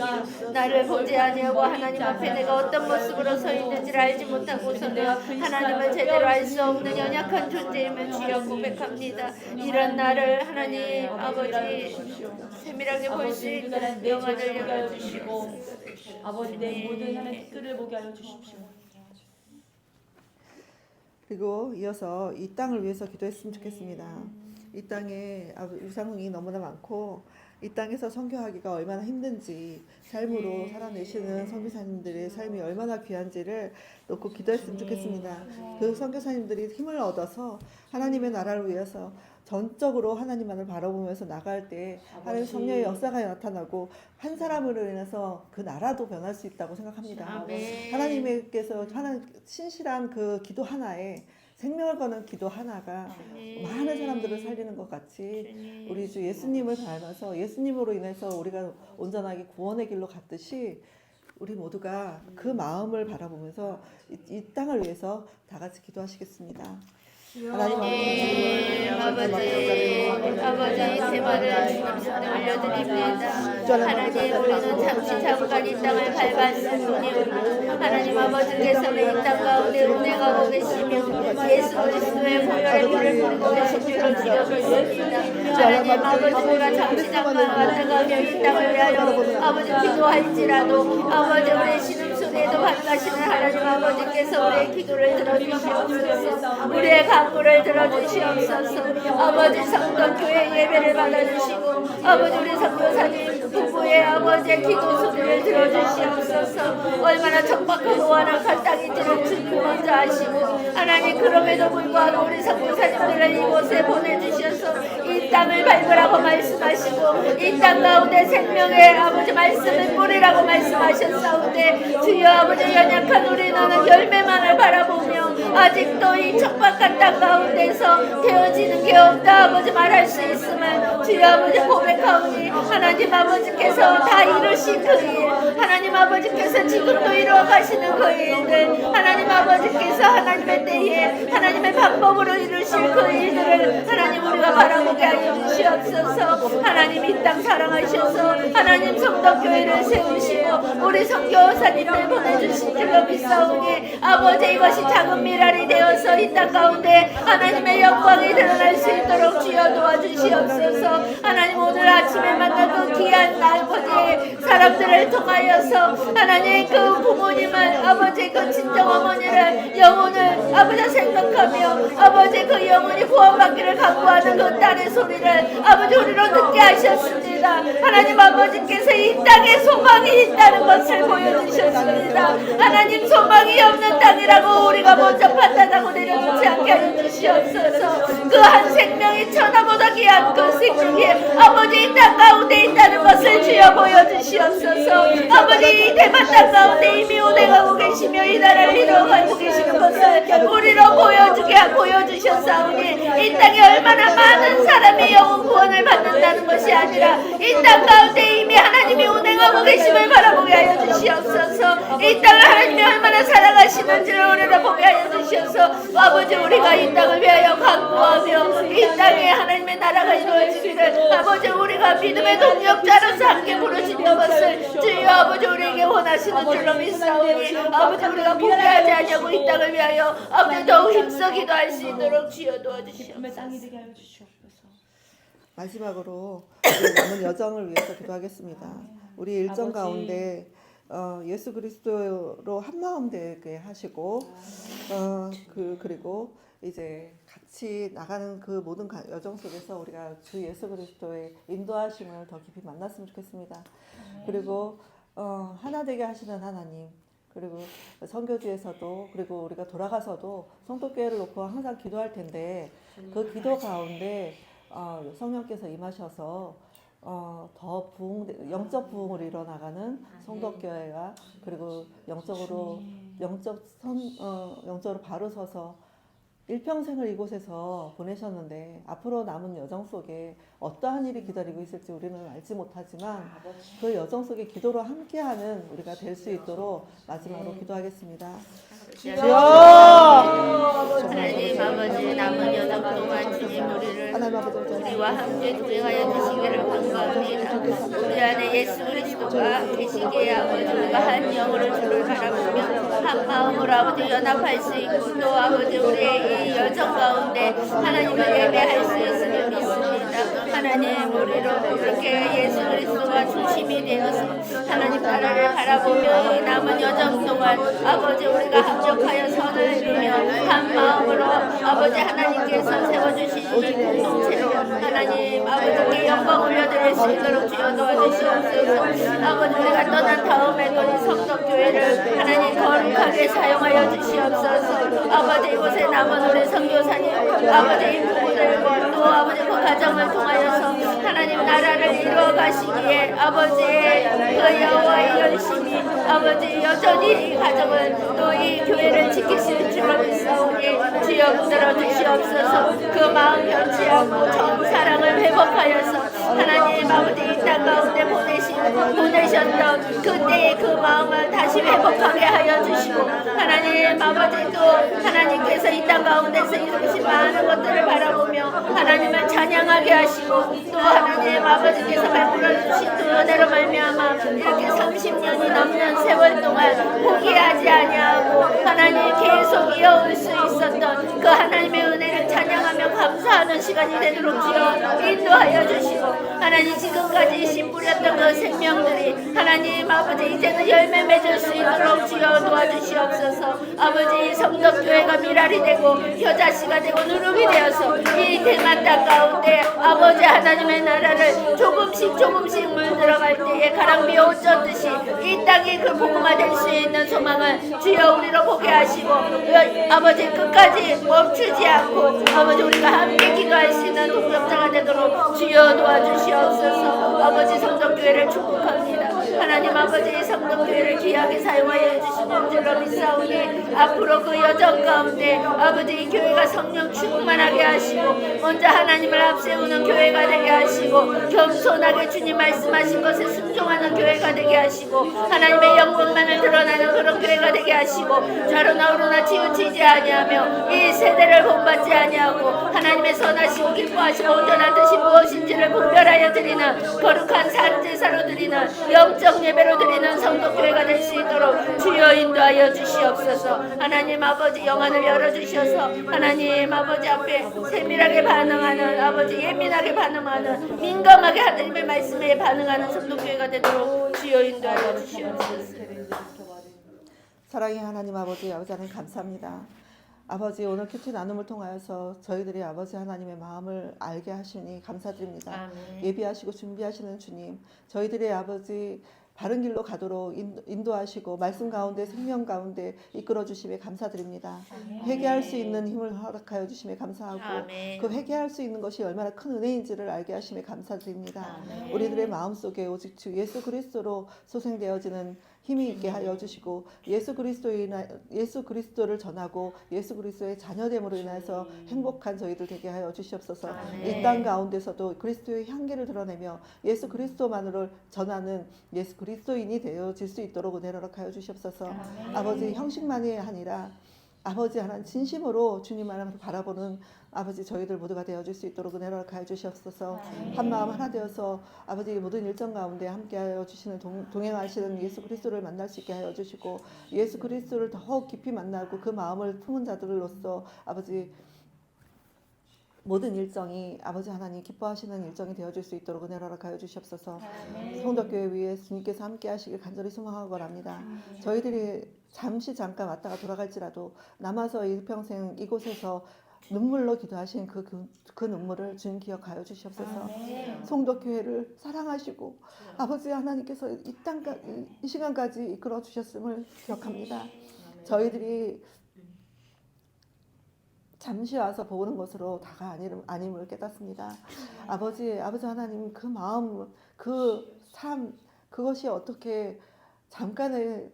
나를 보지 아니하고 하나님 앞에 내가 어떤 모습으로 서 있는지를 알지 못하고서는 하나님을 제대로 알 수 없는 연약한 존재임을 주여 고백합니다. 이런 나를 하나님 아버지 세밀하게 볼 수 있는 영안을 열어주시고 아버지 내 모든 하나님 뜻을 보게 하여 주십시오. 그리고 이어서 이 땅을 위해서 기도했으면 좋겠습니다. 이 땅에 우상이 너무나 많고 이 땅에서 선교하기가 얼마나 힘든지 삶으로 살아내시는 선교사님들의 삶이 얼마나 귀한지를 놓고 기도했으면 좋겠습니다. 그 선교사님들이 힘을 얻어서 하나님의 나라를 위해서 전적으로 하나님만을 바라보면서 나갈 때 하나님 성령의 역사가 나타나고 한 사람으로 인해서 그 나라도 변할 수 있다고 생각합니다. 하나님께서 신실한 그 기도 하나에 생명을 거는 기도 하나가 많은 사람들을 살리는 것 같이 우리 주 예수님을 닮아서 예수님으로 인해서 우리가 온전하게 구원의 길로 갔듯이 우리 모두가 그 마음을 바라보면서 이 땅을 위해서 다 같이 기도하시겠습니다. 하나님 아버지 세마를 주님 손에 올려드립니다. 하나님 우리는 잠시 잠깐 이 땅을 밟았을 뿐이오니 하나님 아버지께서는 이 땅 가운데 운행하고 계시며 예수 그리스도의 보혈의 피를 뿌리고 계신 줄을 믿습니다. 하나님 아버지가 잠시 잠깐 왔다 가며 이 땅을 위하여 아버지 기도할지라도 아버지 우리의 신음소리에도 반가시는 하나님 아버지께서 우리의 기도를 들어주시옵소서. 우리의 간구를 들어주시옵소서. 아버지 성도교회 예배를 받아주시고 아버지 우리 선교사님 부부의 아버지의 기도 소리를 들어주시옵소서. 얼마나 척박하고 완악한 땅인지를 주님 먼저 아시고 하나님 그럼에도 불구하고 우리 선교사님들을 이곳에 보내주셔서 이 땅을 밟으라고 말씀하시고 이 땅 가운데 생명의 아버지 말씀을 뿌리라고 말씀하셨사오되 주여 아버지 연약한 우리는 열매만을 바라보며 아직도 이 척박한 땅 가운데서 되어지는 게 없다 아버지 말할 수 있음을 주여 아버지 고백하오니 하나님 아버지께서 다 이루신 그 일 하나님 아버지께서 지금도 이루어 가시는 그 일들 하나님 아버지께서 하나님의 때에 하나님의 방법으로 이루실 그 일들을 하나님 우리가 바라보게 하여 주시옵소서. 하나님 이 땅 사랑하셔서 하나님 성도교회를 세우시고 우리 선교사님들 보내주신 줄로 믿사오니 아버지 이것이 작은 미랄이 되어서 이 땅 가운데 하나님의 영광이 드러날 수 있도록 주여 도와주시옵소서. 하나님 오늘 아침에 만난 그 귀한 아버지 사람들을 통하여서 하나님 그 부모님을 아버지 그 친정어머니를 영혼을 아버지 생각하며 아버지 그 영혼이 구원받기를 간구하는 그 딸의 소리를 아버지 우리로 듣게 하셨습니다. 하나님 아버지께서 이 땅에 소망이 있다는 것을 보여주셨습니다. 하나님 소망이 없는 땅이라고 우리가 먼저 판단하고 내려놓지 않게 하여 주시옵소서. 그 한 생명이 천하보다 귀한 그 생명이 아버지 이 땅 가운데 있다는 것을 주여 보여주시옵소서. 아버지 이 대만 땅 가운데 이미 운행하고 계시며 이 나라를 이루어가고 계시는 것을 우리로 보여주셨사오니 이 땅에 얼마나 많은 사람이 영혼 구원을 받는다는 것이 아니라 이 땅 가운데 이미 하나님이 운행하고 계심을 바라보게 하여 주시옵소서. 이 땅을 하나님이 얼마나 사랑하시는지를 우리로 보게 하여 주셔서 아버지 우리가 이 땅을 위하여 간구하며 이 땅에 하나님의 나라가 이루어지기를 아버지 우리가 믿음의 동력자로서 함께 부르시는 것을 주여 아버지 우리에게 원하시옵소서. 인도하시는 줄로 믿사오니 아버지 우리가 포기하지 아니하고 이 땅을 위하여 아버지 더욱 힘써 기도할 수 있도록 주여 도와주시옵소서. 마지막으로 우리 남은 여정을 위해서 기도하겠습니다. 우리 일정 아버지. 가운데 예수 그리스도로 한 마음 되게 하시고 그리고 이제 같이 나가는 그 모든 여정 속에서 우리가 주 예수 그리스도의 인도하심을 더 깊이 만났으면 좋겠습니다. 그리고 하나 되게 하시는 하나님, 그리고 선교지에서도, 그리고 우리가 돌아가서도 성도교회를 놓고 항상 기도할 텐데 그 기도 가운데 성령께서 임하셔서 더 영적 부흥을 이뤄나가는 성도교회가, 그리고 영적으로 바로 서서 일평생을 이곳에서 보내셨는데 앞으로 남은 여정 속에 어떠한 일이 기다리고 있을지 우리는 알지 못하지만 그 여정 속에 기도로 함께하는 우리가 될 수 있도록 마지막으로 기도하겠습니다. 하나님 아버지 남은 여정 동안 주님 우리를 우리와 함께 동행하여 주시기를 간구합니다. 우리 안에 예수 그리스도가 계시기에 아버지 우리가 한 영으로 주를 바라보며 한 마음으로 아버지 연합할 수 있고 또 아버지 우리의 이 여정 가운데 하나님을 예배할 수 있음을 믿습니다. 하나님 우리로 그렇게 예수 그리스도가 중심이 되어서 하나님 나라를 바라보며 이 남은 여정 동안 아버지 우리가 합력하여 선을 이루며 한 마음으로 아버지 하나님께서 세워주신 이 공동체로 하나님 아버지께 영광 올려드릴 수 있도록 주여 도와주시옵소서. 아버지 우리가 떠난 다음에도 이 성덕교회를 하나님 거룩하게 사용하여 주시옵소서. 아버지 이곳에 남은 우리 선교사님 아버지 이 부부들과 또 아버지 그 가정을 통하여서 하나님 나라를 이루어 가시기에 아버지의 그 여호와의 열심히 아버지 여전히 이 가정을 또 이 교회를 지키실 줄로 믿사오니 주여 붙들어 주시옵소서. 그 마음 변치 않고 처음 사랑을 회복하여서 하나님 아버지 이 땅 가운데 보내셨던 그때의 그 마음을 다시 회복하게 하여 주시고 하나님 아버지 또 하나님께서 이 땅 가운데서 이루신 많은 것들을 바라보며 하나님을 찬양하게 하시고 또 하나님 아버지께서 베풀어 주신 그 은혜로 말미암아 이렇게 30년이 넘는 세월 동안 포기하지 아니하고 하나님 계속 이어올 수 있었던 그 하나님의 은혜를 찬양하며 감사하는 시간이 되도록 주여 인도하여 주시고 하나님 지금까지 씨 뿌렸던 그 생명들이 하나님 아버지 이제는 열매 맺을 수 있도록 주여 도와주시옵소서. 아버지 성덕교회가 미랄이 되고 효자씨가 되고 누룩이 되어서 이 대만 땅 가운데 아버지 하나님의 나라를 조금씩 물들어갈 때에 가랑비 옷 젖듯이 이 땅이 그 복음화될 수 있는 소망을 주여 우리로 보게 하시고 아버지 끝까지 멈추지 않고 아버지 우리가 함께 기도할 수 있는 동역자가 되도록 주여 도와주시옵소서. 아버지 성덕교회를 축복합니다. 하나님 아버지 성덕교회를 귀하게 사용하여 주시는 줄로 믿사오니 앞으로 그 여정 가운데 아버지 이 교회가 성령 충만하게 하시고 먼저 하나님을 앞세우는 교회가 되게 하시고 겸손하게 주님 말씀하신 것에 순종하는 교회가 되게 하시고 하나님의 영광만을 드러내는 그런 교회가 되게 하시고 좌로나 우로나 치우치지 아니하며 이 세대를 본받지 아니하고 하나님의 선하시고 기뻐하시고 온전한 뜻이 무엇인지를 분별하여 드리는 거룩한 산제사로 드리는 영적 예배로 드리는 성도교회가 될 수 있도록 주여 인도하여 주시옵소서. 하나님 아버지 영안을 열어주셔서 하나님 아버지 앞에 세밀하게 반응하는 아버지 예민하게 반응하는 민감하게 하나님의 말씀에 반응하는 성도교회가 되도록 주여 인도하여 주시옵소서. 사랑의 하나님 아버지 하나님 감사합니다. 아버지 오늘 큐티 나눔을 통하여서 저희들이 아버지 하나님의 마음을 알게 하시니 감사드립니다. 아멘. 예비하시고 준비하시는 주님, 저희들의 아버지 바른 길로 가도록 인도하시고 말씀 가운데 생명 가운데 이끌어 주심에 감사드립니다. 회개할 수 있는 힘을 허락하여 주심에 감사하고 아멘. 그 회개할 수 있는 것이 얼마나 큰 은혜인지를 알게 하심에 감사드립니다. 아멘. 우리들의 마음속에 오직 주 예수 그리스도로 소생되어지는 힘이 있게 하여 주시고 예수 그리스도를 전하고 예수 그리스도의 자녀됨으로 인해서 행복한 저희들 되게 하여 주시옵소서. 이 땅 가운데서도 그리스도의 향기를 드러내며 예수 그리스도만으로 전하는 예수 그리스도인이 되어질 수 있도록 은혜를 허락하여 주시옵소서. 아버지 형식만이 아니라 아버지 하나님 진심으로 주님 하나님을 바라보는 아버지 저희들 모두가 되어줄 수 있도록 은혜를 허락하여 주시옵소서. 한 마음 하나 되어서 아버지 모든 일정 가운데 함께하여 주시는 동행하시는 예수 그리스도를 만날 수 있게 하여 주시고 예수 그리스도를 더욱 깊이 만나고 그 마음을 품은 자들로서 아버지 모든 일정이 아버지 하나님 기뻐하시는 일정이 되어줄 수 있도록 은혜를 허락하여 주시옵소서. 성덕교회 위에 주님께서 함께 하시길 간절히 소망하고 바랍니다. 저희들이 잠깐 왔다가 돌아갈지라도 남아서 일평생 이곳에서 눈물로 기도하신 그 눈물을 주님 기억하여 주시옵소서. 성덕교회를 사랑하시고 아버지 하나님께서 이 시간까지 이끌어 주셨음을 기억합니다. 저희들이 잠시 와서 보는 것으로 다가 아님을 깨닫습니다. 아버지 하나님 그 마음, 그 삶, 그것이 어떻게 잠시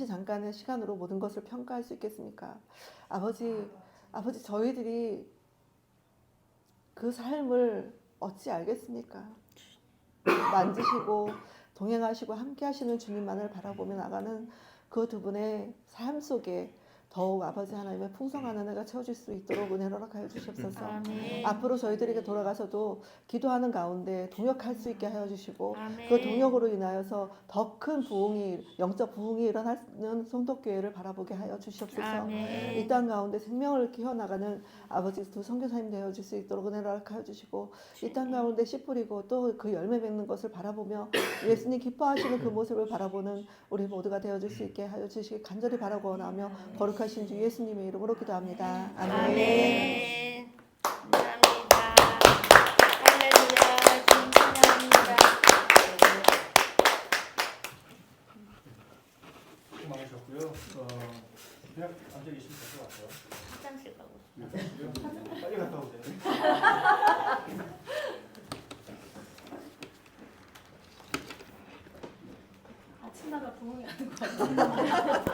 잠깐의 시간으로 모든 것을 평가할 수 있겠습니까? 아버지 저희들이 그 삶을 어찌 알겠습니까? 만지시고 동행하시고 함께 하시는 주님만을 바라보며 나가는 그 두 분의 삶 속에 더욱 아버지 하나님의 풍성한 은혜가 채워질 수 있도록 은혜를 허락하여 주시옵소서. 앞으로 저희들에게 돌아가서도 기도하는 가운데 동역할 수 있게 하여 주시고 그 동역으로 인하여서 더 큰 영적 부흥이 일어나는 성덕교회를 바라보게 하여 주시옵소서. 이 땅 가운데 생명을 키워나가는 아버지 두 선교사님 되어줄 수 있도록 은혜를 허락하여 주시고 이 땅 가운데 씨 뿌리고 또 그 열매 맺는 것을 바라보며 예수님 기뻐하시는 그 모습을 바라보는 우리 모두가 되어줄 수 있게 하여 주시기 간절히 바라고 원하며 거룩하신 주 예수님의 이름으로 기도합니다. 아멘. 감사합니다. 할렐루야. 감사합니다. 수고 많으셨고요. 그냥 앉아 계시면 될 것 같아요. 화장실 가고 빨리 갔다 오세요. 아침마다 부흥이 하는 것 같아요.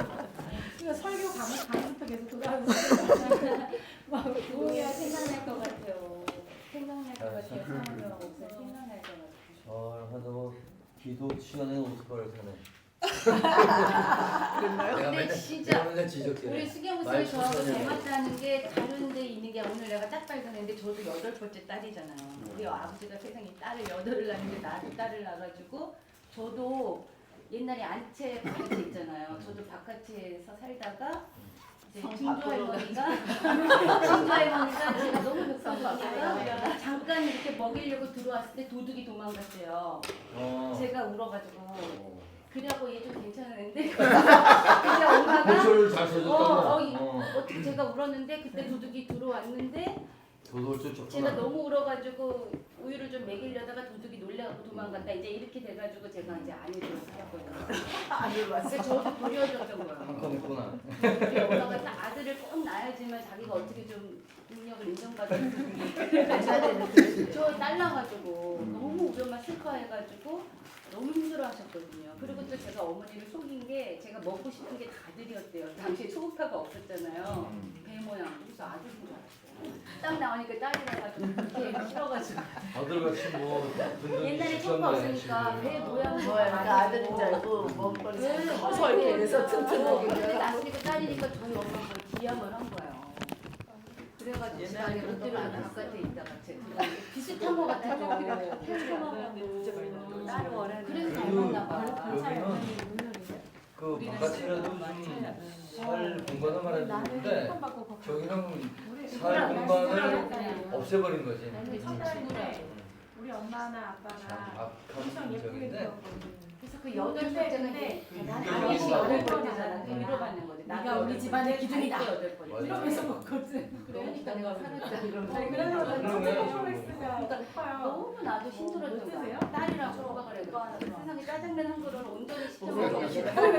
이거 설교 강습도 계속 돌아가고 막 부흥이가 생각날 것 같아요. 생각날 것 같아요. 상황과 목사 생각날 것 같아요. 하도 기도 시간에 오스파를 사네. 근데 진짜 맨날 지적해. 우리 수경 목사님 저하고 잘 맞다는 게 다른 데 있는 게 오늘 내가 딱 발견했는데 저도 8번째 딸이잖아요. 우리 아버지가 세상에 딸을 8을 낳는데 나도 딸을 낳아가지고 저도 옛날에 안채 바깥에 있잖아요. 저도 바깥에서 살다가 이제 증조할머니가 제가 너무 벽상이니까 잠깐 이렇게 먹이려고 들어왔을 때 도둑이 도망갔어요. 제가 울어가지고 그래갖고 얘 좀 괜찮았는데 근데 엄마가 목소리를 잘 써줬다고. 제가 울었는데 그때 도둑이 들어왔는데 도둑을 쫓았구나. 제가 너무 울어가지고 우유를 좀 먹이려다가 도둑이 놀래갖고 도망갔다. 이제 이렇게 돼가지고 제가 이제 안에 들어왔거든요. 안에 왔어요. 저도 두려워졌던 거예요. 한컴 있구나. 우리 엄마가 딱 아들을 꼭 낳아야지만 자기가 어떻게 좀 능력을 인정받을 수 있는 저딸 낳아가지고 너무 우리 엄마 슬퍼해가지고 너무 힘들어하셨거든요. 그리고 또 제가 어머니를 속인 게 제가 먹고 싶은 게 다 아들이었대요. 당시에 초급파가 없었잖아요. 배 모양. 그래서 아들인 줄 알았어요. 딱 나오니까 딸이라가지고 그렇게 싫어가지고. 아들같이 뭐 옛날에 초급파 없으니까 배 모양도 아들인 줄 알고 먹거리 커서 이렇게 해서 튼튼하게. 근데 낳으니까 딸이니까 저희 엄마가 기양을 한 거예요. 그래가지고 옛날에 롯데를 바깥에 있다가 제가 비슷한 거 같아요. 딸을 원하는 그래서 닮았나 봐. 그 바깥이라도 좀살 공간을 말해주는데 저기는 살 공간을 없애버린 거지. 우리 엄마나 아빠가 엄청 악한 예쁘게 적인데 되었거든요. 그래서 그 8번째는 이제 유경이 8번째잖아. 위로받는 거지. 네가 우리 집안의 기둥이다. 8번째. 이러면서 먹거든. 그러니까 내가 살았다 이러면서. 그러니까 너무 나도 힘들었던 거야. 딸이라고 생각을 해도 세상에 짜장면 한 그릇을 온전히 시켜먹는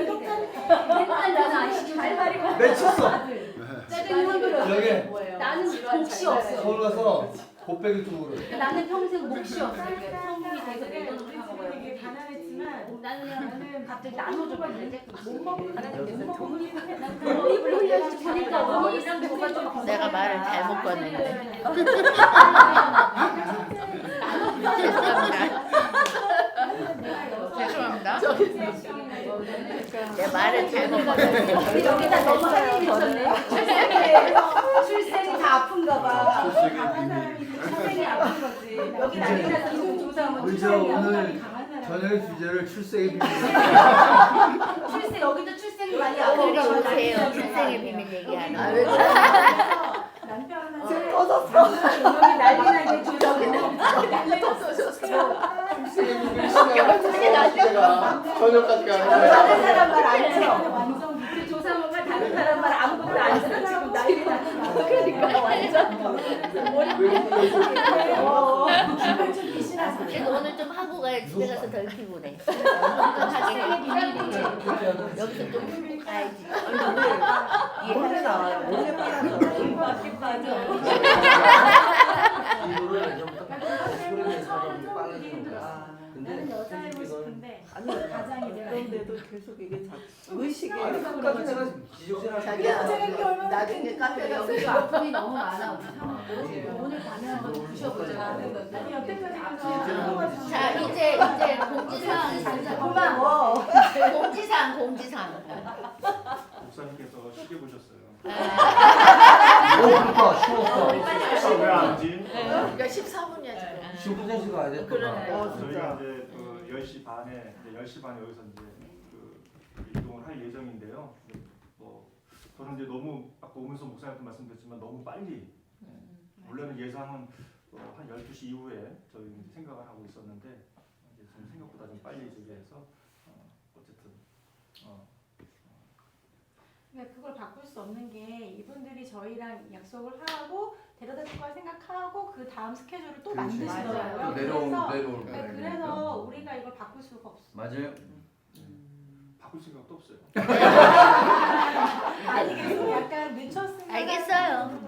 맨날 나는 안 시키고 할 말이 많아. 맺혔어. 짜장면 한 그릇. 저기 나는 몫이 없어. 서울 가서 곱빼기 쪽으로. 나는 평생 몫이 없어. 성공이 돼서 내 돈으로 사 먹어야 되게 돼. 가난했지만 나는 그냥 갑자기 나눠줘 버리는데 못 먹는 하나님께서 돈 입을 흘려주고 보니까 어머니랑 뭐가 좀 내가 말을 잘못 꺼냈네. 죄송합니다. 죄송합니다. 내 말을 잘못 받았어. 여기다 너무 할일이 있었네. 출생이 다 아픈가 봐. 출생의 강한 비밀. 사람이 출생이 아픈 거지. 여기 난리 나서 지금 조사하면 의자 출생이 오늘 강한 사람이 저녁 주제를 출생의 비밀. 출생 여기도 출생이 많이 오늘 아프고 오세요. 출생의 비밀 얘기하는. 아, 왜 거. 남편은 지금 꺼졌어. 여기 난리 나게 조사하고 저녁까지 가는 다른 사람 말 안 들어. 완전 그 조사모가 다른 사람 말 아무것도 안 들어. 지금 난리 나서. 그러니까 완전 좀 비신하잖아. 그래서 오늘 좀 하고 가야 집에 가서 덜 피곤해. 건강하게 여기서 좀 풀고 가야지. 모르게 나와요. 모르게 빨라져요. 이거를 예전부터 소리를 사람이 빨라지는 거야. 아, 근데 나는 여자 알고 솔직히 이건 싶은데 아니 가장이 내가 그런데도 계속 이게 의식이 아니 끝까지 내가 지적질할 자기야 생각이 얼마나 나중에 카페 여기도 아픔이 너무 많아. 오늘 가면 부셔보자. 아니 여태까지 가서 자 이제 공지사항 고마워. 공지사항. 목사님께서 시계 보셨어요. 오 그러니까 쉬웠어. 왜안 하지? 그러니까 14분이야 지금. 15분씩 가야 돼. 그러네. 저희가 이제 그 10시 반에 이제 10시 반에 여기서 이제 그 이동을 할 예정인데요. 저는 이제 너무 아까 오면서 목사님도 말씀드렸지만 너무 빨리 원래는 예상은 한 12시 이후에 저희 이제 생각을 하고 있었는데 이제 좀 생각보다 좀 빨리 준비해서 어쨌든 그러니까 그걸 바꿀 수 없는 게 이분들이 저희랑 약속을 하고 데려다 줄 거라 생각하고 그 다음 스케줄을 또 그렇지. 만드시더라고요. 내려올 그래서 거야. 그래서 우리가 이걸 바꿀 수가 없어. 맞아요. 바꿀 생각도 없어요. 아니 약간 늦췄으면 알겠어요.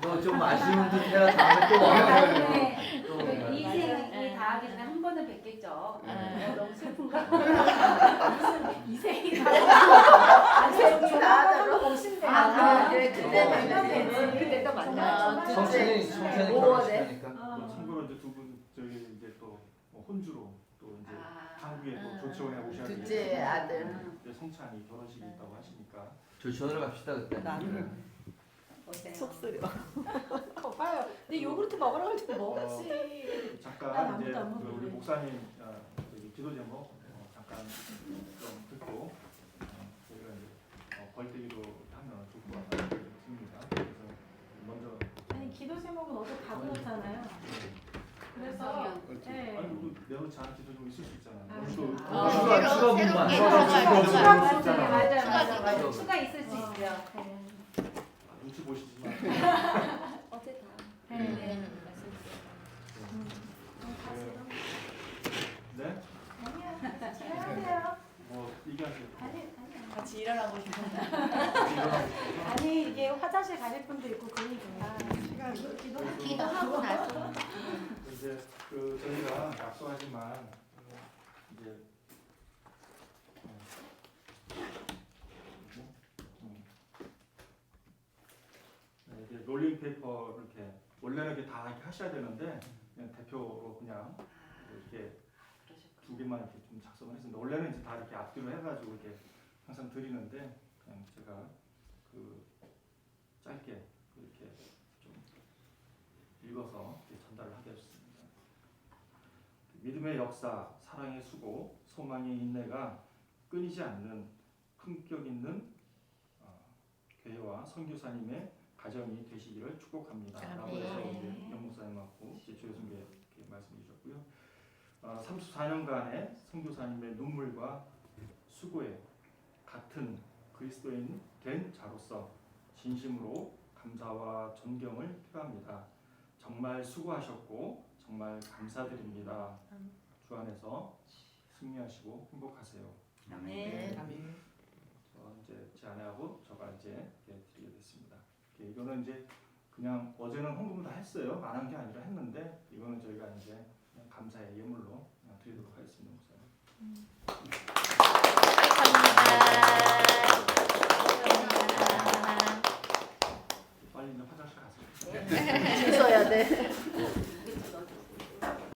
너좀 아쉬운 듯해야 다음에 또 와. 네. 또 이 생이 다 하기 전에 한 번은 뵙겠죠. 너무 슬픈가? 이세희가 나더러. 오신대. 그래 그때 만나면 그때가 만나. 성찬이 결혼식하니까. 참고로 이제 두 분 저희 이제 또 혼주로 또 이제 한국에 또 조치원에 오셔야 되겠고 둘째 아들. 이제 성찬이 결혼식이 있다고 하시니까 조치원으로 갑시다 그때. 나는 어때요? 속쓰려. 봐요. 근데 요구르트 먹으라고 할 때 먹었지. 난 잠깐 아무도 이제 안 그 먹는데. 우리 목사님 기도 제목 잠깐 좀 듣고 저희가 이제 벌떼기도 하면 좋을 것 같아요. 듭니다. 그래서 먼저 아니 기도 제목은 어제 다 불렀잖아요. 그래서 네. 아니 우리 내놓지 않은 기도 좀 있을 수 있잖아요. 아, 우리 또 추가 분만. 추가 맞아. 추가 있을 수 있어요. 눈치 보시지만 어제 다. 네. 네? 아니야. 잘하세요. 뭐 얘기하세요. 아니. 같이 일어나고 싶은데. 아니 이게 화장실 가실 분도 있고 그러니까 기도하고 나서. 이제 그 저희가 약속하지만 이제 이게 롤링 페이퍼 이렇게 원래는 이렇게 다 이렇게 하셔야 되는데 그냥 대표로 그냥 이렇게 두 개만 이렇게 좀 작성을 했습니다. 원래는 이제 다 이렇게 앞뒤로 해가지고 이렇게 항상 드리는데 그냥 제가 그 짧게 이렇게 좀 읽어서 이렇게 전달을 하겠습니다. 믿음의 역사, 사랑의 수고, 소망의 인내가 끊이지 않는 품격 있는 교회와 선교사님의 가정이 되시기를 축복합니다. 라고 해서 이제 연목사님하고 이제 조혜순 이렇게 말씀해 주셨고요. 34년간의 선교사님의 눈물과 수고에 같은 그리스도인 된 자로서 진심으로 감사와 존경을 표합니다. 정말 수고하셨고 정말 감사드립니다. 주 안에서 승리하시고 행복하세요. 아멘. 이제 제 아내하고 저가 이제 드리게 됐습니다. 이거는 이제 그냥 어제는 헌금을 다 했어요. 안 한 게 아니라 했는데 이거는 저희가 이제 그냥 감사의 예물로 드리도록 하겠습니다. 목사님.